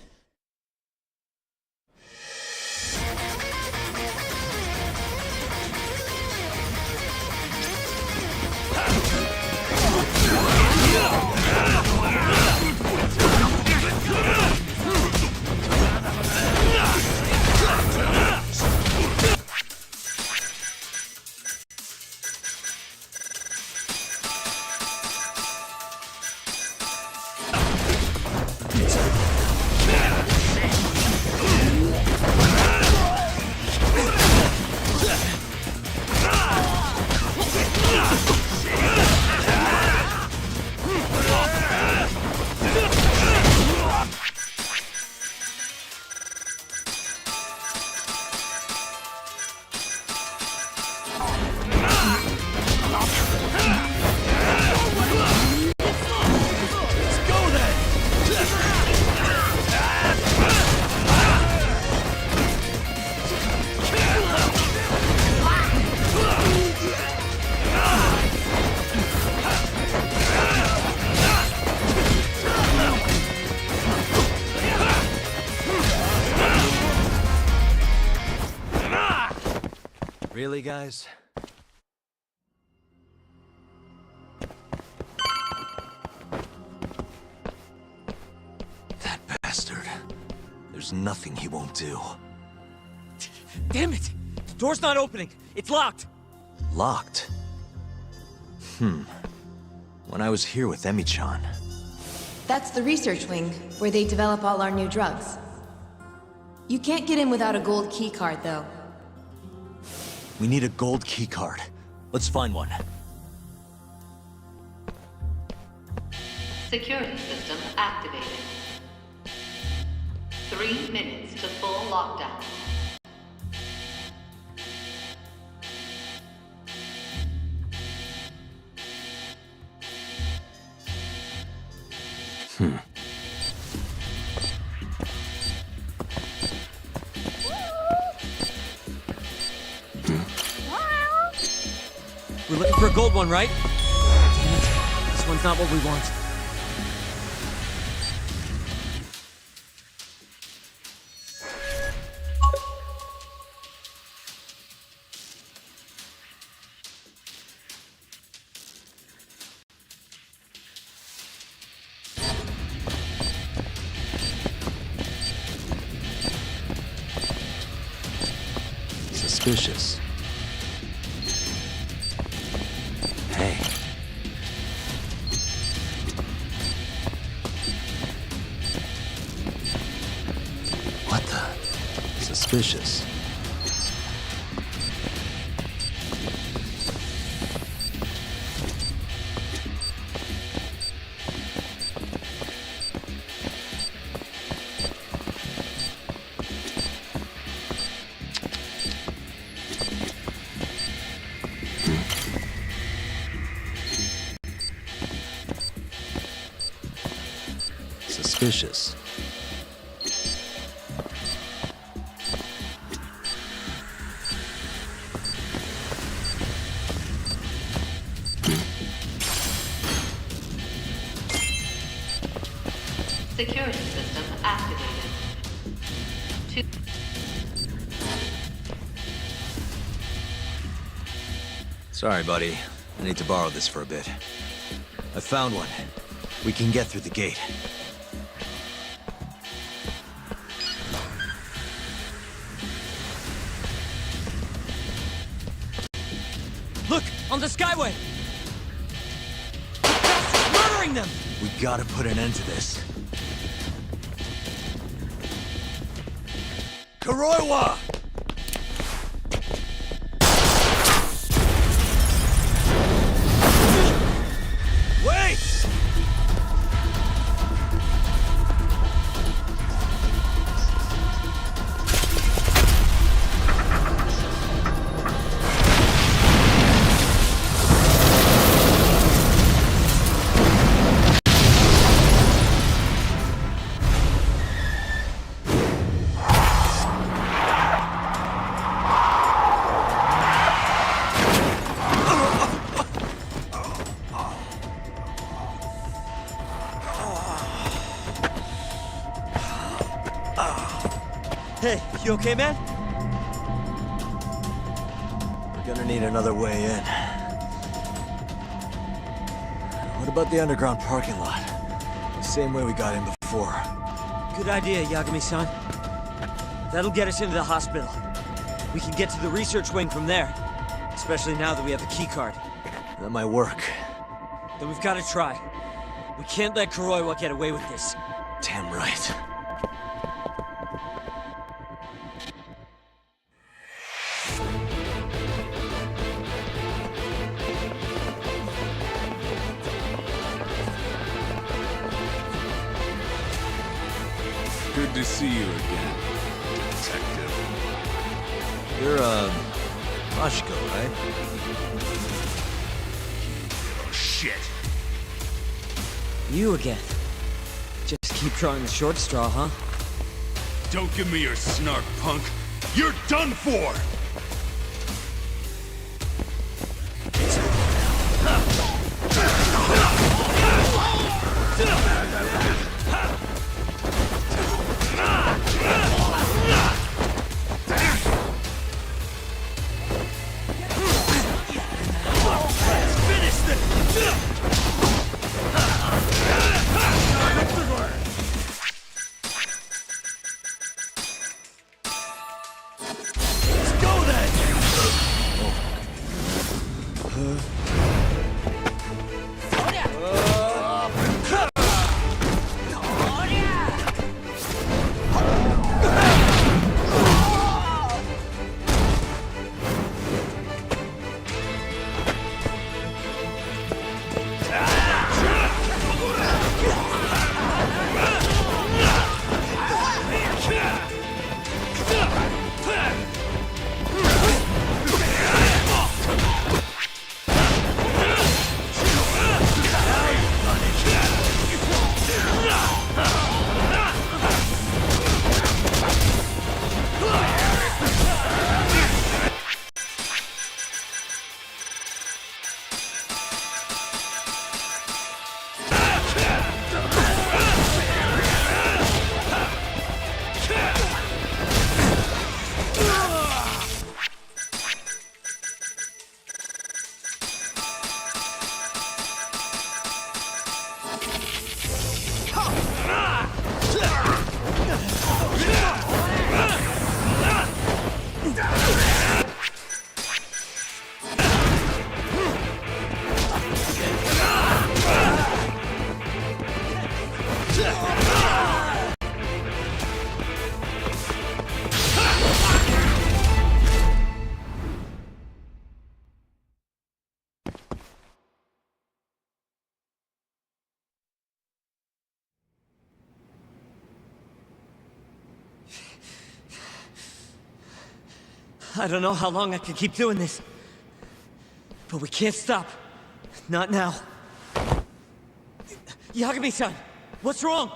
Really, guys? There's nothing he won't do. Damn it! The door's not opening. It's locked. Locked? When I was here with Emi-chan. That's the research wing, where they develop all our new drugs. You can't get in without a gold keycard, though. We need a gold keycard. Let's find one. Security system activated. 3 minutes to full lockdown. We're looking for a gold one, right? Damn it. This one's not what we want. Suspicious. Hey. What the? Suspicious. Suspicious. Security system activated. Sorry, buddy. I need to borrow this for a bit. I found one. We can get through the gate. Look! On the Skyway! Bastards murdering them! We gotta put an end to this. Kuroiwa! Wait! Hey, you okay, man? We're gonna need another way in. What about the underground parking lot? The same way we got in before. Good idea, Yagami-san. That'll get us into the hospital. We can get to the research wing from there. Especially now that we have the keycard. That might work. Then we've got to try. We can't let Kuroiwa get away with this. Damn right. Good to see you again, Detective. You're, Mashiko, right? Oh, shit. You again. Just keep drawing the short straw, huh? Don't give me your snark, punk. You're done for! I don't know how long I can keep doing this. But we can't stop. Not now. Yagami-san, what's wrong?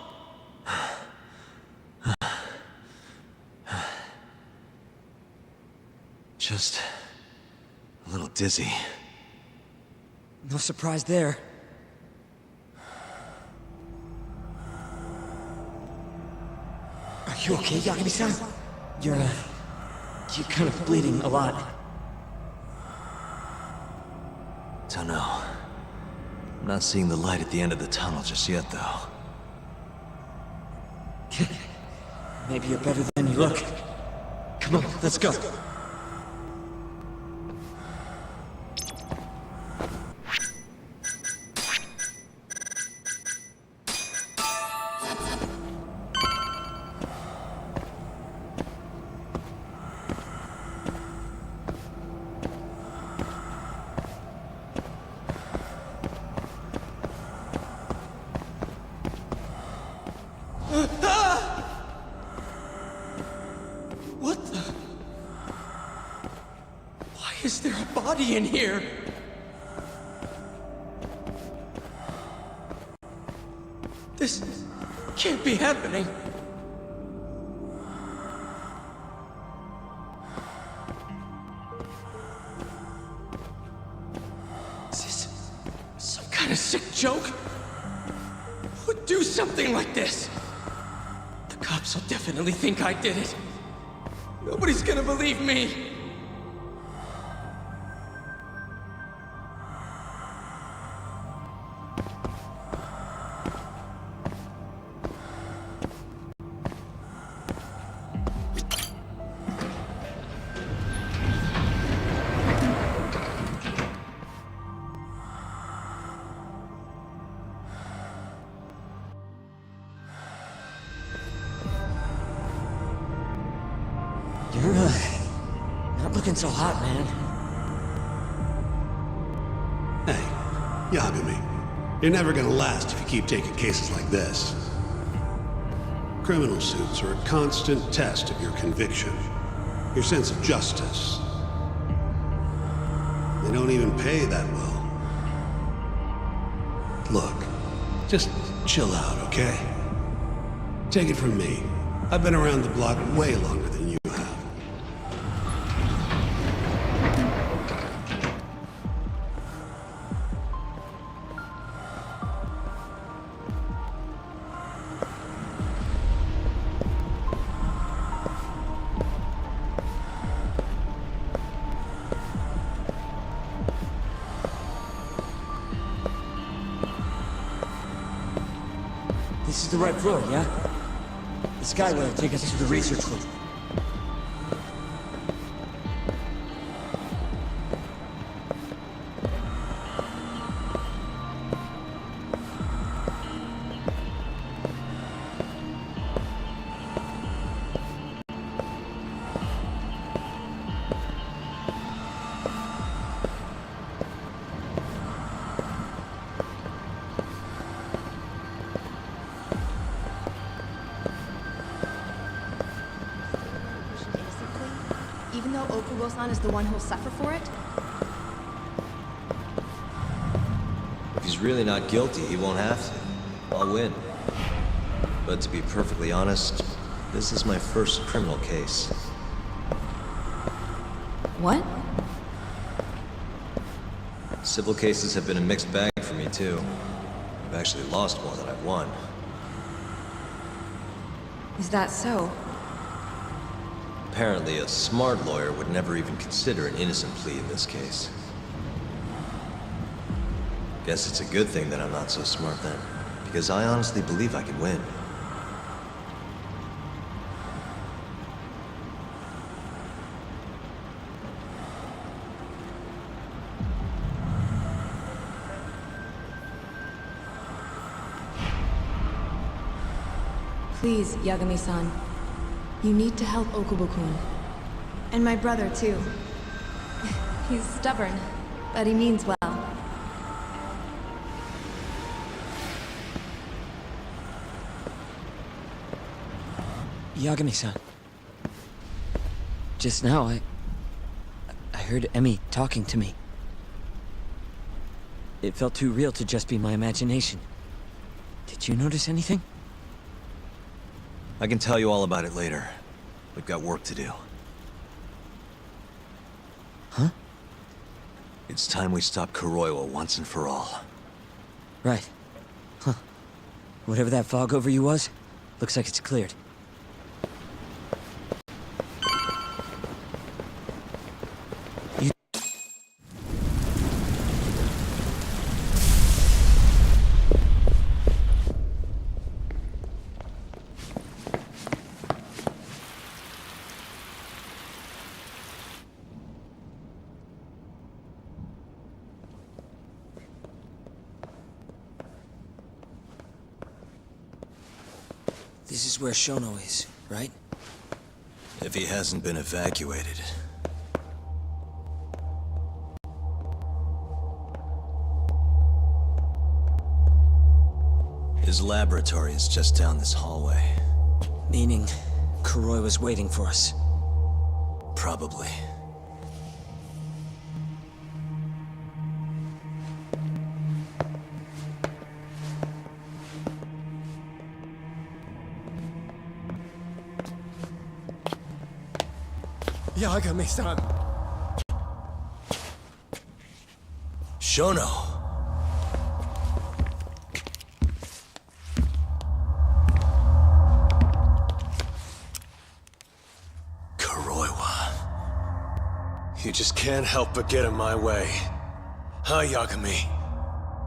Just a little dizzy. No surprise there. Are you okay, Yagami-san? You're kind of bleeding a lot. Don't know. I'm not seeing the light at the end of the tunnel just yet, though. Maybe you're better than you look. Come on, let's go. What the? Why is there a body in here? This can't be happening. Is this some kind of sick joke? Who would do something like this? The cops will definitely think I did it. Nobody's gonna believe me. You're, not looking so hot, man. Hey, Yagami, you're never gonna last if you keep taking cases like this. Criminal suits are a constant test of your conviction, your sense of justice. They don't even pay that well. Look, just chill out, okay? Take it from me. I've been around the block way longer than you have. This is the right road, yeah? The skyway will take us to the research room. Okubo-san is the one who'll suffer for it? If he's really not guilty, he won't have to. I'll win. But to be perfectly honest, this is my first criminal case. What? Civil cases have been a mixed bag for me, too. I've actually lost more than I've won. Is that so? Apparently, a smart lawyer would never even consider an innocent plea in this case. Guess it's a good thing that I'm not so smart then, because I honestly believe I can win. Please, Yagami-san. You need to help Okubo-kun. And my brother, too. He's stubborn, but he means well. Yagami-san. Just now, I heard Emmy talking to me. It felt too real to just be my imagination. Did you notice anything? I can tell you all about it later. We've got work to do. Huh? It's time we stop Kuroiwa once and for all. Right. Huh. Whatever that fog over you was, looks like it's cleared. This is where Shono is, right? If he hasn't been evacuated. His laboratory is just down this hallway. Meaning, Kuroi was waiting for us. Probably. Yagami-san! Shono! Kuroiwa. You just can't help but get in my way. Huh, Yagami?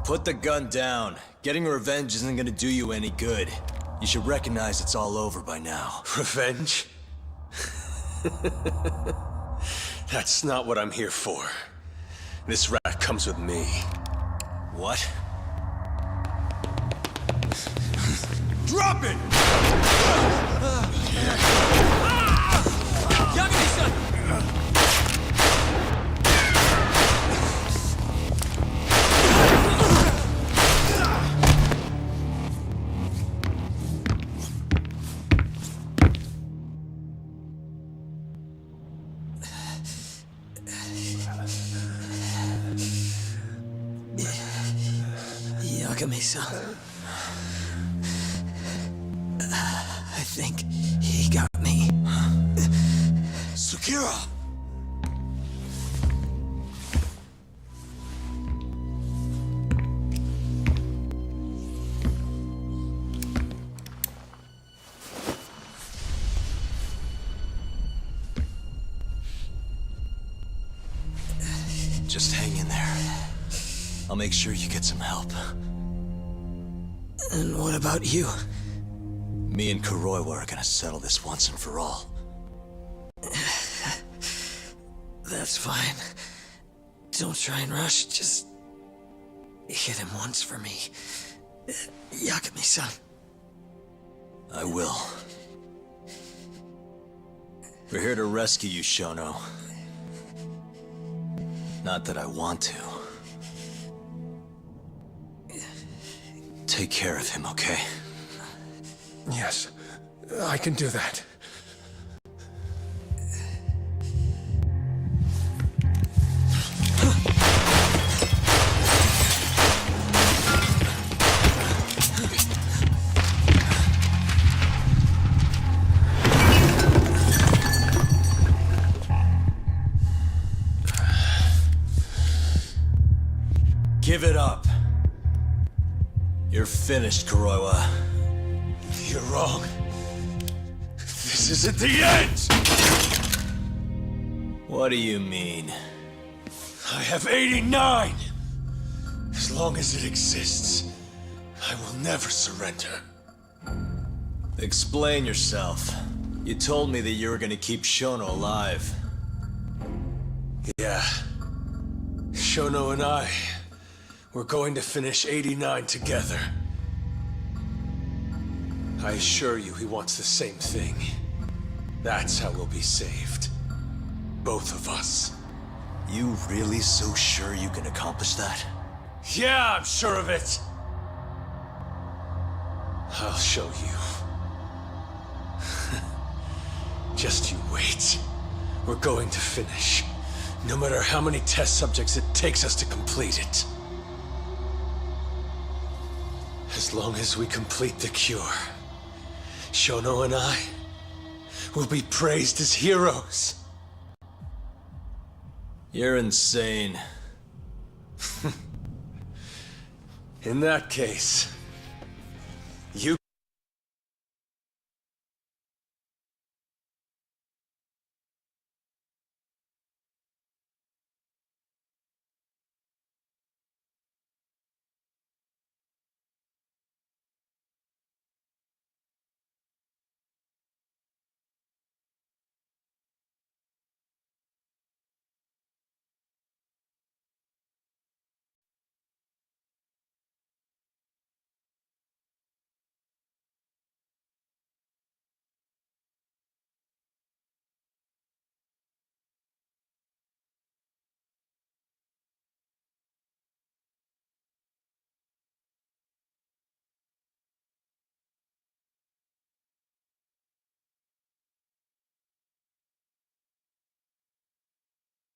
Put the gun down. Getting revenge isn't gonna do you any good. You should recognize it's all over by now. Revenge? That's not what I'm here for. This rat comes with me. What? Drop it! Yagami-san! Yagami-san. I think he got me. Sukira! Just hang in there. I'll make sure you get some help. And what about you? Me and Kuroiwa are gonna settle this once and for all. That's fine. Don't try and rush, just hit him once for me. Yagami-san. I will. We're here to rescue you, Shono. Not that I want to. Take care of him, okay? Yes, I can do that. Give it up. You're finished, Kuroiwa. You're wrong. This isn't the end! What do you mean? I have 89! As long as it exists, I will never surrender. Explain yourself. You told me that you were gonna keep Shono alive. Yeah. Shono and I, we're going to finish 89 together. I assure you he wants the same thing. That's how we'll be saved. Both of us. You really so sure you can accomplish that? Yeah, I'm sure of it! I'll show you. Just you wait. We're going to finish. No matter how many test subjects it takes us to complete it. As long as we complete the cure, Shono and I will be praised as heroes. You're insane. In that case, you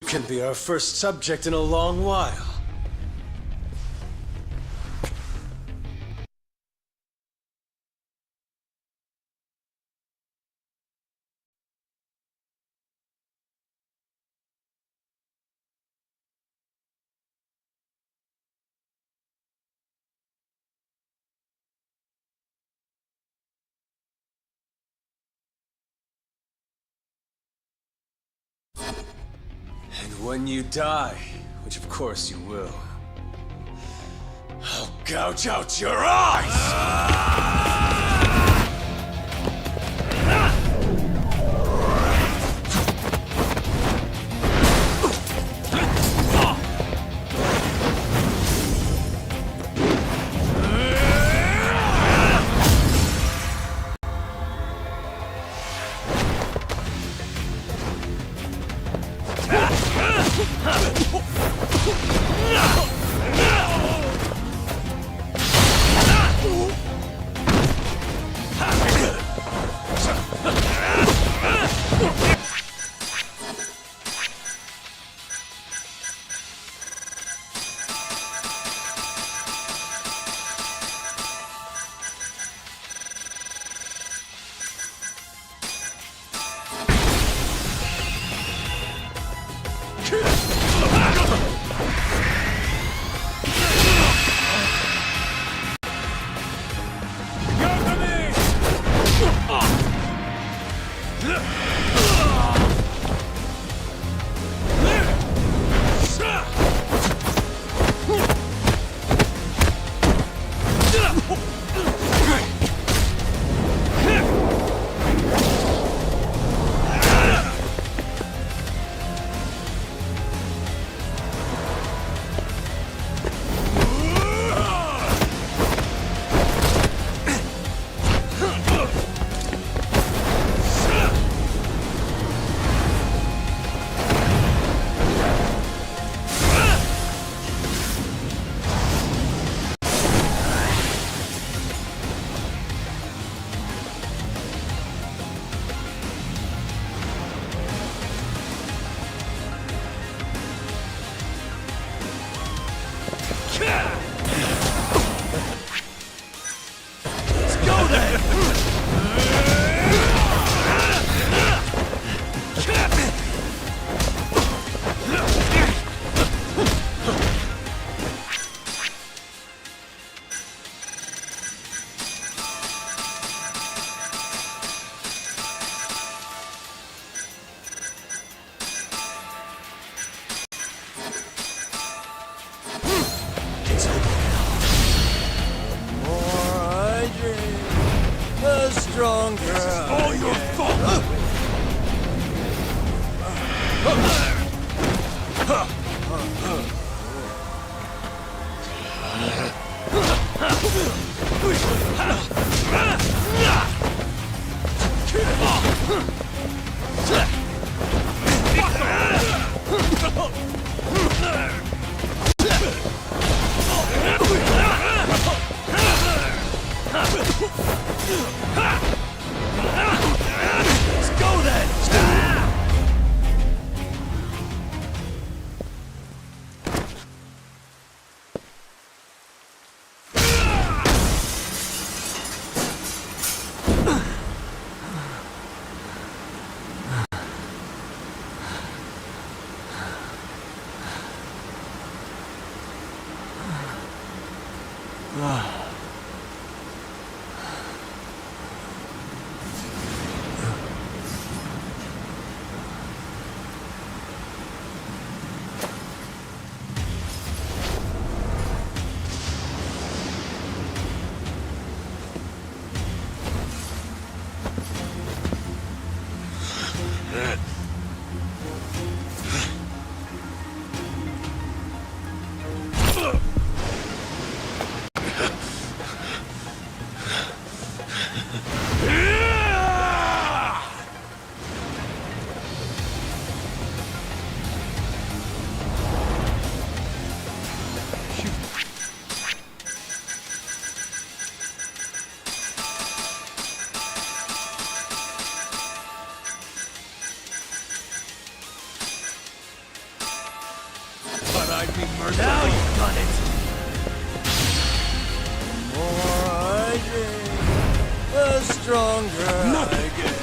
can be our first subject in a long while. And when you die, which of course you will, I'll gouge out your eyes! stronger. This is all your fault! Let's go then! Now you've done it! The more I drink, the stronger I get.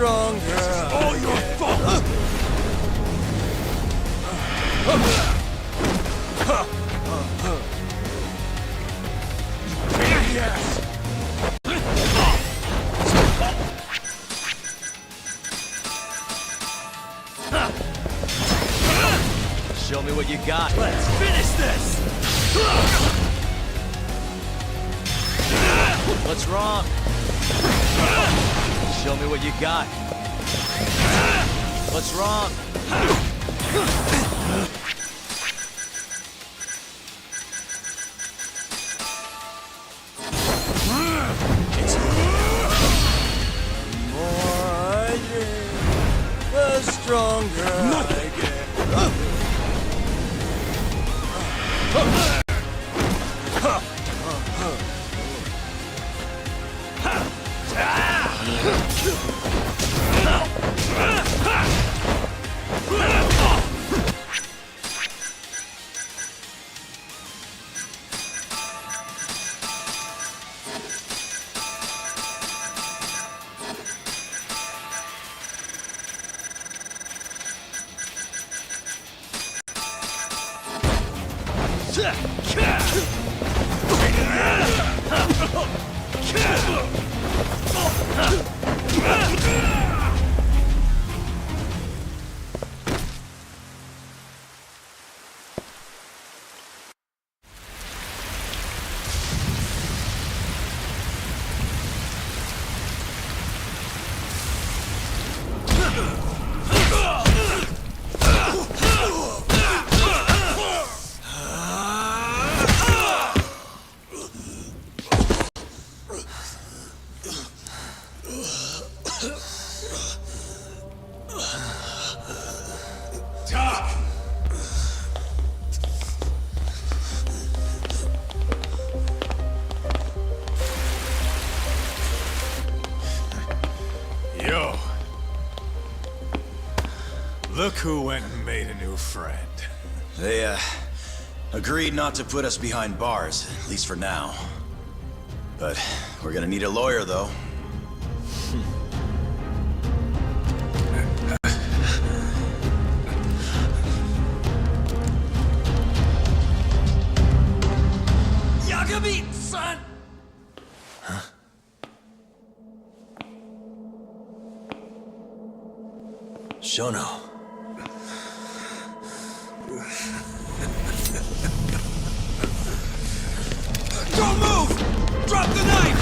Stronger. This is all your fault. Yes. Show me what you got. Let's finish this! What's wrong? Show me what you got. What's wrong? The more I drink, the stronger I get. Doc! Yo. Look who went and made a new friend. They, agreed not to put us behind bars, at least for now. But we're gonna need a lawyer, though. Yagami, son! Huh? Shono. Don't move! Drop the knife!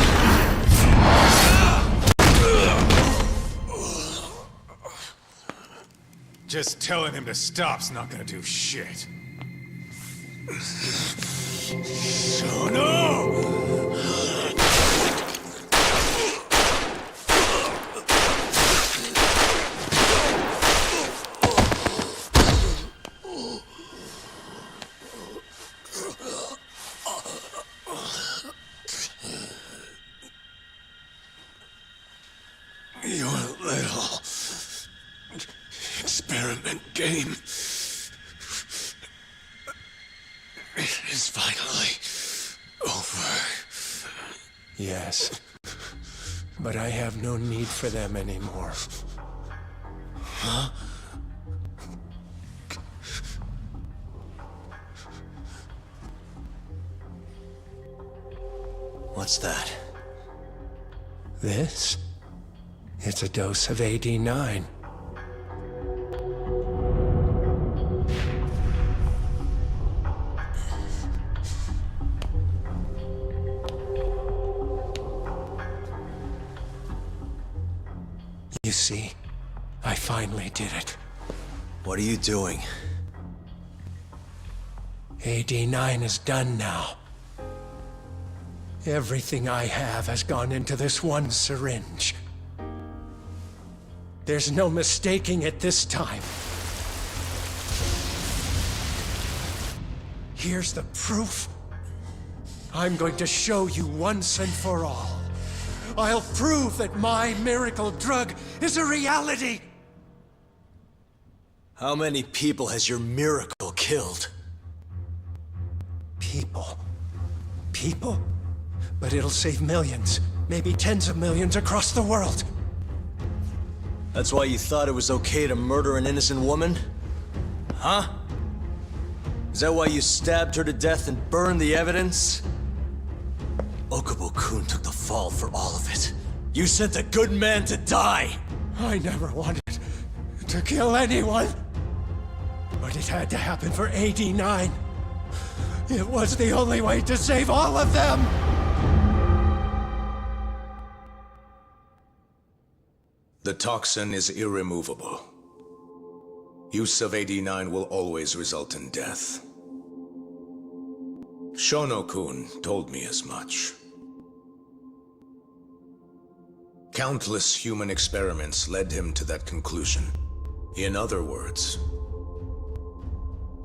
Just telling him to stop's not gonna do shit. Oh no! Your little experiment game is finally over. Yes, but I have no need for them anymore. Huh? What's that? This? It's a dose of AD9. You see, I finally did it. What are you doing? AD9 is done now. Everything I have has gone into this one syringe. There's no mistaking it this time. Here's the proof. I'm going to show you once and for all. I'll prove that my miracle drug is a reality. How many people has your miracle killed? People. People? But it'll save millions, maybe tens of millions across the world. That's why you thought it was okay to murder an innocent woman? Huh? Is that why you stabbed her to death and burned the evidence? Okubo-kun took the fall for all of it. You sent a good man to die! I never wanted to kill anyone. But it had to happen for AD9. It was the only way to save all of them! The toxin is irremovable. Use of AD9 will always result in death. Shono-kun told me as much. Countless human experiments led him to that conclusion. In other words,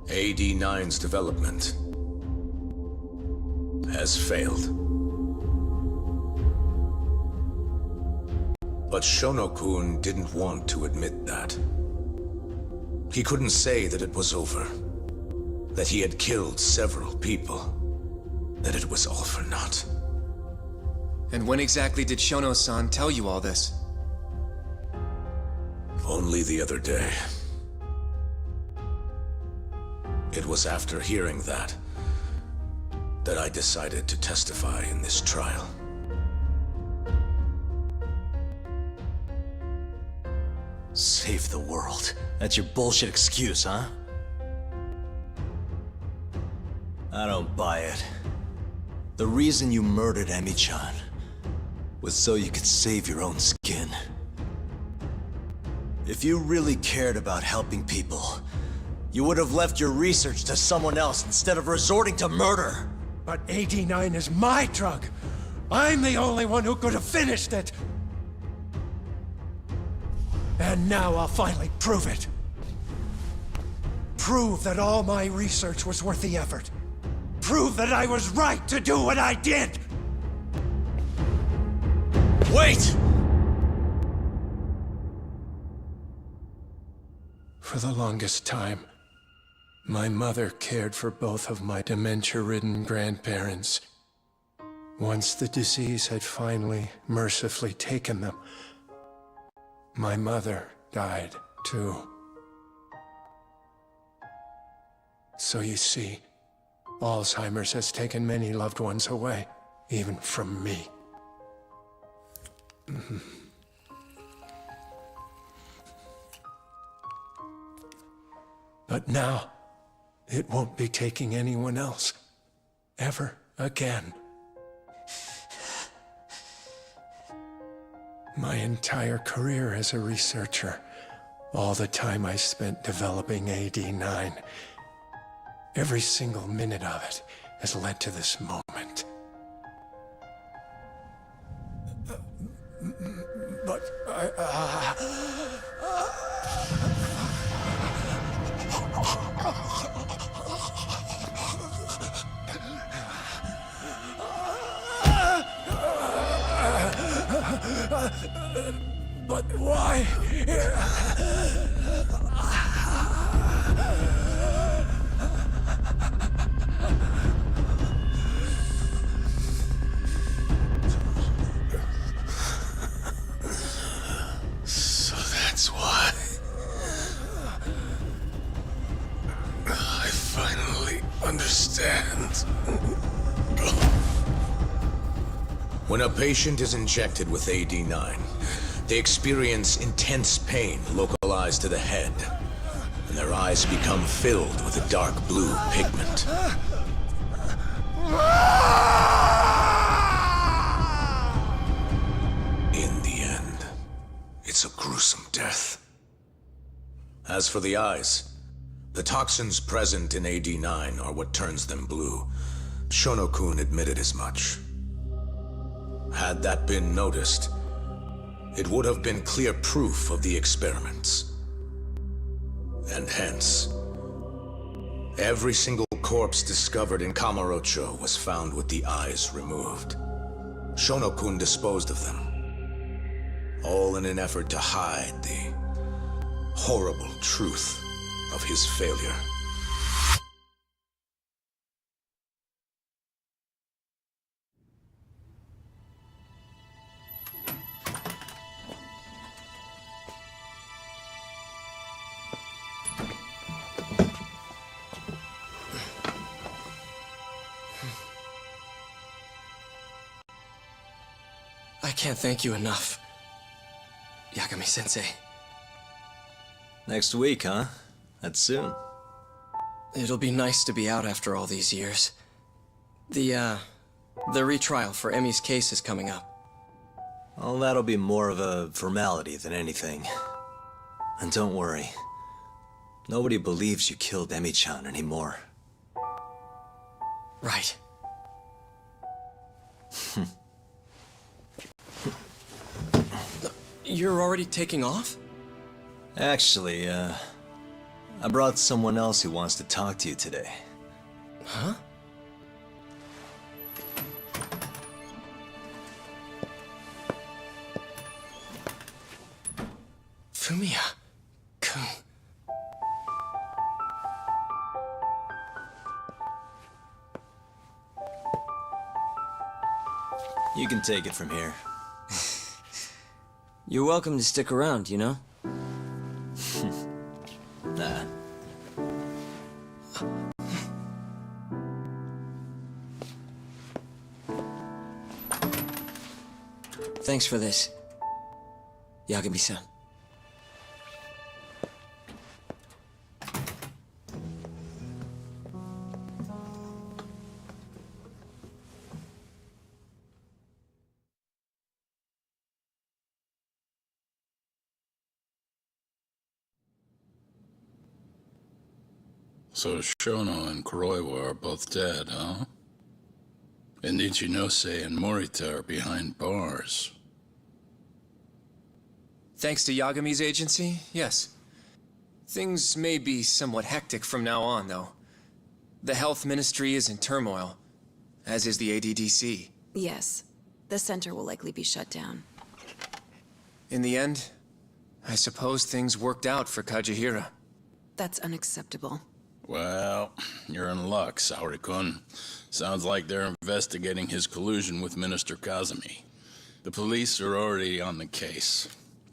AD9's development has failed. But Shono-kun didn't want to admit that. He couldn't say that it was over, that he had killed several people, that it was all for naught. And when exactly did Shono-san tell you all this? Only the other day. It was after hearing that I decided to testify in this trial. Save the world. That's your bullshit excuse, huh? I don't buy it. The reason you murdered Emi-chan was so you could save your own skin. If you really cared about helping people, you would have left your research to someone else instead of resorting to murder. But AD9 is my drug. I'm the only one who could have finished it. And now I'll finally prove it. Prove that all my research was worth the effort. Prove that I was right to do what I did! Wait! For the longest time, my mother cared for both of my dementia-ridden grandparents. Once the disease had finally, mercifully taken them, my mother died too. So you see, Alzheimer's has taken many loved ones away, even from me. But now, it won't be taking anyone else, ever again. My entire career as a researcher, all the time I spent developing AD9, every single minute of it has led to this moment. But but why? So that's why. I finally understand. When a patient is injected with AD9, they experience intense pain localized to the head, and their eyes become filled with a dark blue pigment. In the end, it's a gruesome death. As for the eyes, the toxins present in AD9 are what turns them blue. Shono-kun admitted as much. Had that been noticed, it would have been clear proof of the experiments. And hence, every single corpse discovered in Kamurocho was found with the eyes removed. Shono-kun disposed of them, all in an effort to hide the horrible truth of his failure. I can't thank you enough, Yagami-sensei. Next week, huh? That's soon. It'll be nice to be out after all these years. The retrial for Emmy's case is coming up. Well, that'll be more of a formality than anything. And don't worry. Nobody believes you killed Emmy-chan anymore. Right. You're already taking off? Actually, I brought someone else who wants to talk to you today. Huh? Fumiya-kun. You can take it from here. You're welcome to stick around, you know? Nah. Thanks for this, Yagami-san. So Shono and Kuroiwa are both dead, huh? And Ichinose and Morita are behind bars. Thanks to Yagami's agency, yes. Things may be somewhat hectic from now on, though. The health ministry is in turmoil, as is the ADDC. Yes. The center will likely be shut down. In the end, I suppose things worked out for Kajihira. That's unacceptable. Well, you're in luck, Saori-kun. Sounds like they're investigating his collusion with Minister Kazumi. The police are already on the case.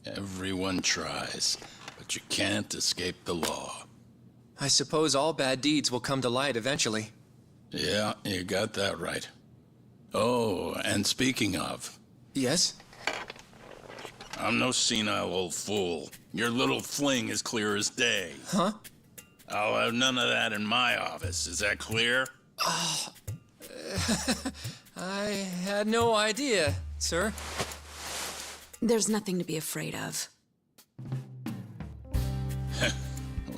Everyone tries, but you can't escape the law. I suppose all bad deeds will come to light eventually. Yeah, you got that right. Oh, and speaking of... Yes? I'm no senile old fool. Your little fling is clear as day. Huh? I'll have none of that in my office. Is that clear? I had no idea, sir. There's nothing to be afraid of.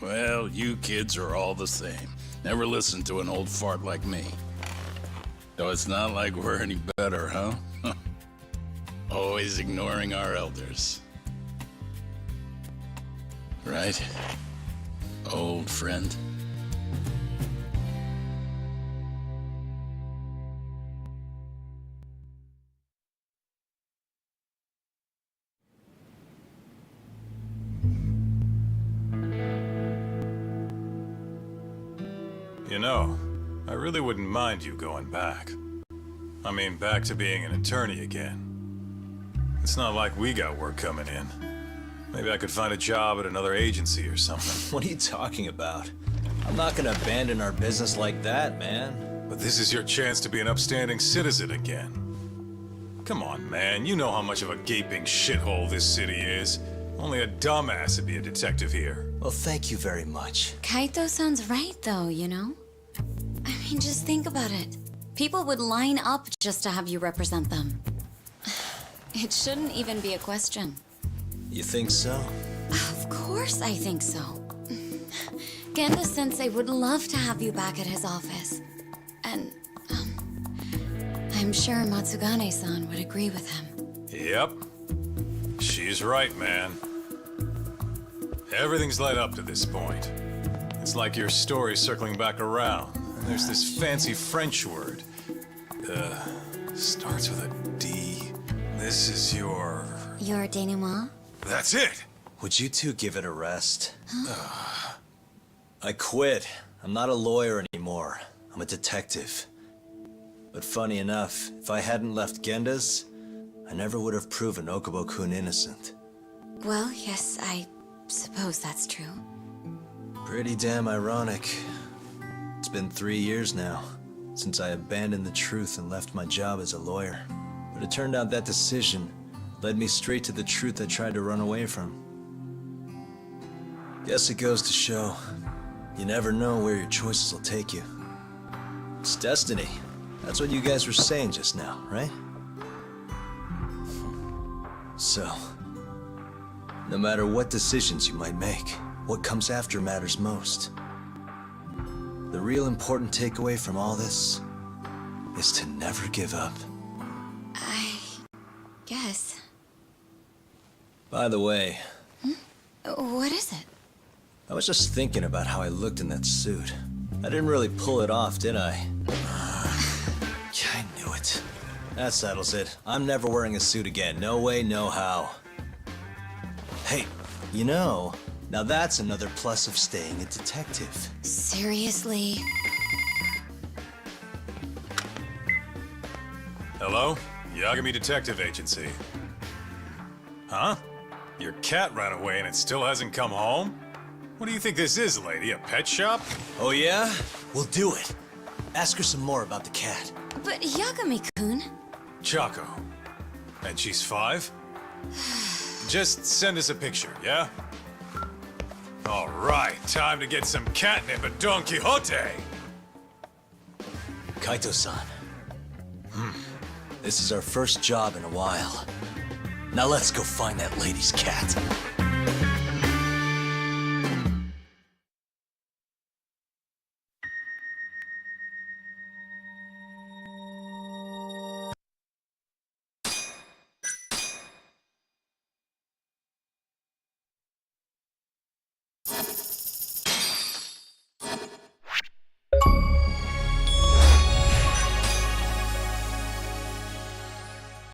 Well, you kids are all the same. Never listen to an old fart like me. So it's not like we're any better, huh? Always ignoring our elders. Right? Old friend. You know, I really wouldn't mind you going back. I mean, back to being an attorney again. It's not like we got work coming in. Maybe I could find a job at another agency or something. What are you talking about? I'm not gonna abandon our business like that, man. But this is your chance to be an upstanding citizen again. Come on, man. You know how much of a gaping shithole this city is. Only a dumbass would be a detective here. Well, thank you very much. Kaito sounds right, though, you know? I mean, just think about it. People would line up just to have you represent them. It shouldn't even be a question. You think so? Of course I think so. Genda-sensei would love to have you back at his office. And, I'm sure Matsugane-san would agree with him. Yep. She's right, man. Everything's led up to this point. It's like your story's circling back around. And there's this fancy French word. Starts with a D. This is your... Your denouement? That's it! Would you two give it a rest? I quit. I'm not a lawyer anymore. I'm a detective. But funny enough, if I hadn't left Genda's, I never would have proven Okubo-kun innocent. Well, yes, I suppose that's true. Pretty damn ironic. It's been 3 years now, since I abandoned the truth and left my job as a lawyer. But it turned out that decision led me straight to the truth I tried to run away from. Guess it goes to show, you never know where your choices will take you. It's destiny. That's what you guys were saying just now, right? So, no matter what decisions you might make, what comes after matters most. The real important takeaway from all this is to never give up. I guess. By the way, What is it? I was just thinking about how I looked in that suit. I didn't really pull it off, did I? Yeah, I knew it. That settles it. I'm never wearing a suit again. No way, no how. Hey, you know, now that's another plus of staying a detective. Seriously? Hello? Yagami Detective Agency. Huh? Your cat ran away and it still hasn't come home? What do you think this is, lady? A pet shop? Oh yeah? We'll do it. Ask her some more about the cat. But Yagami-kun... Chaco. And she's 5? Just send us a picture, yeah? All right, time to get some catnip at Don Quixote! Kaito-san. This is our first job in a while. Now let's go find that lady's cat.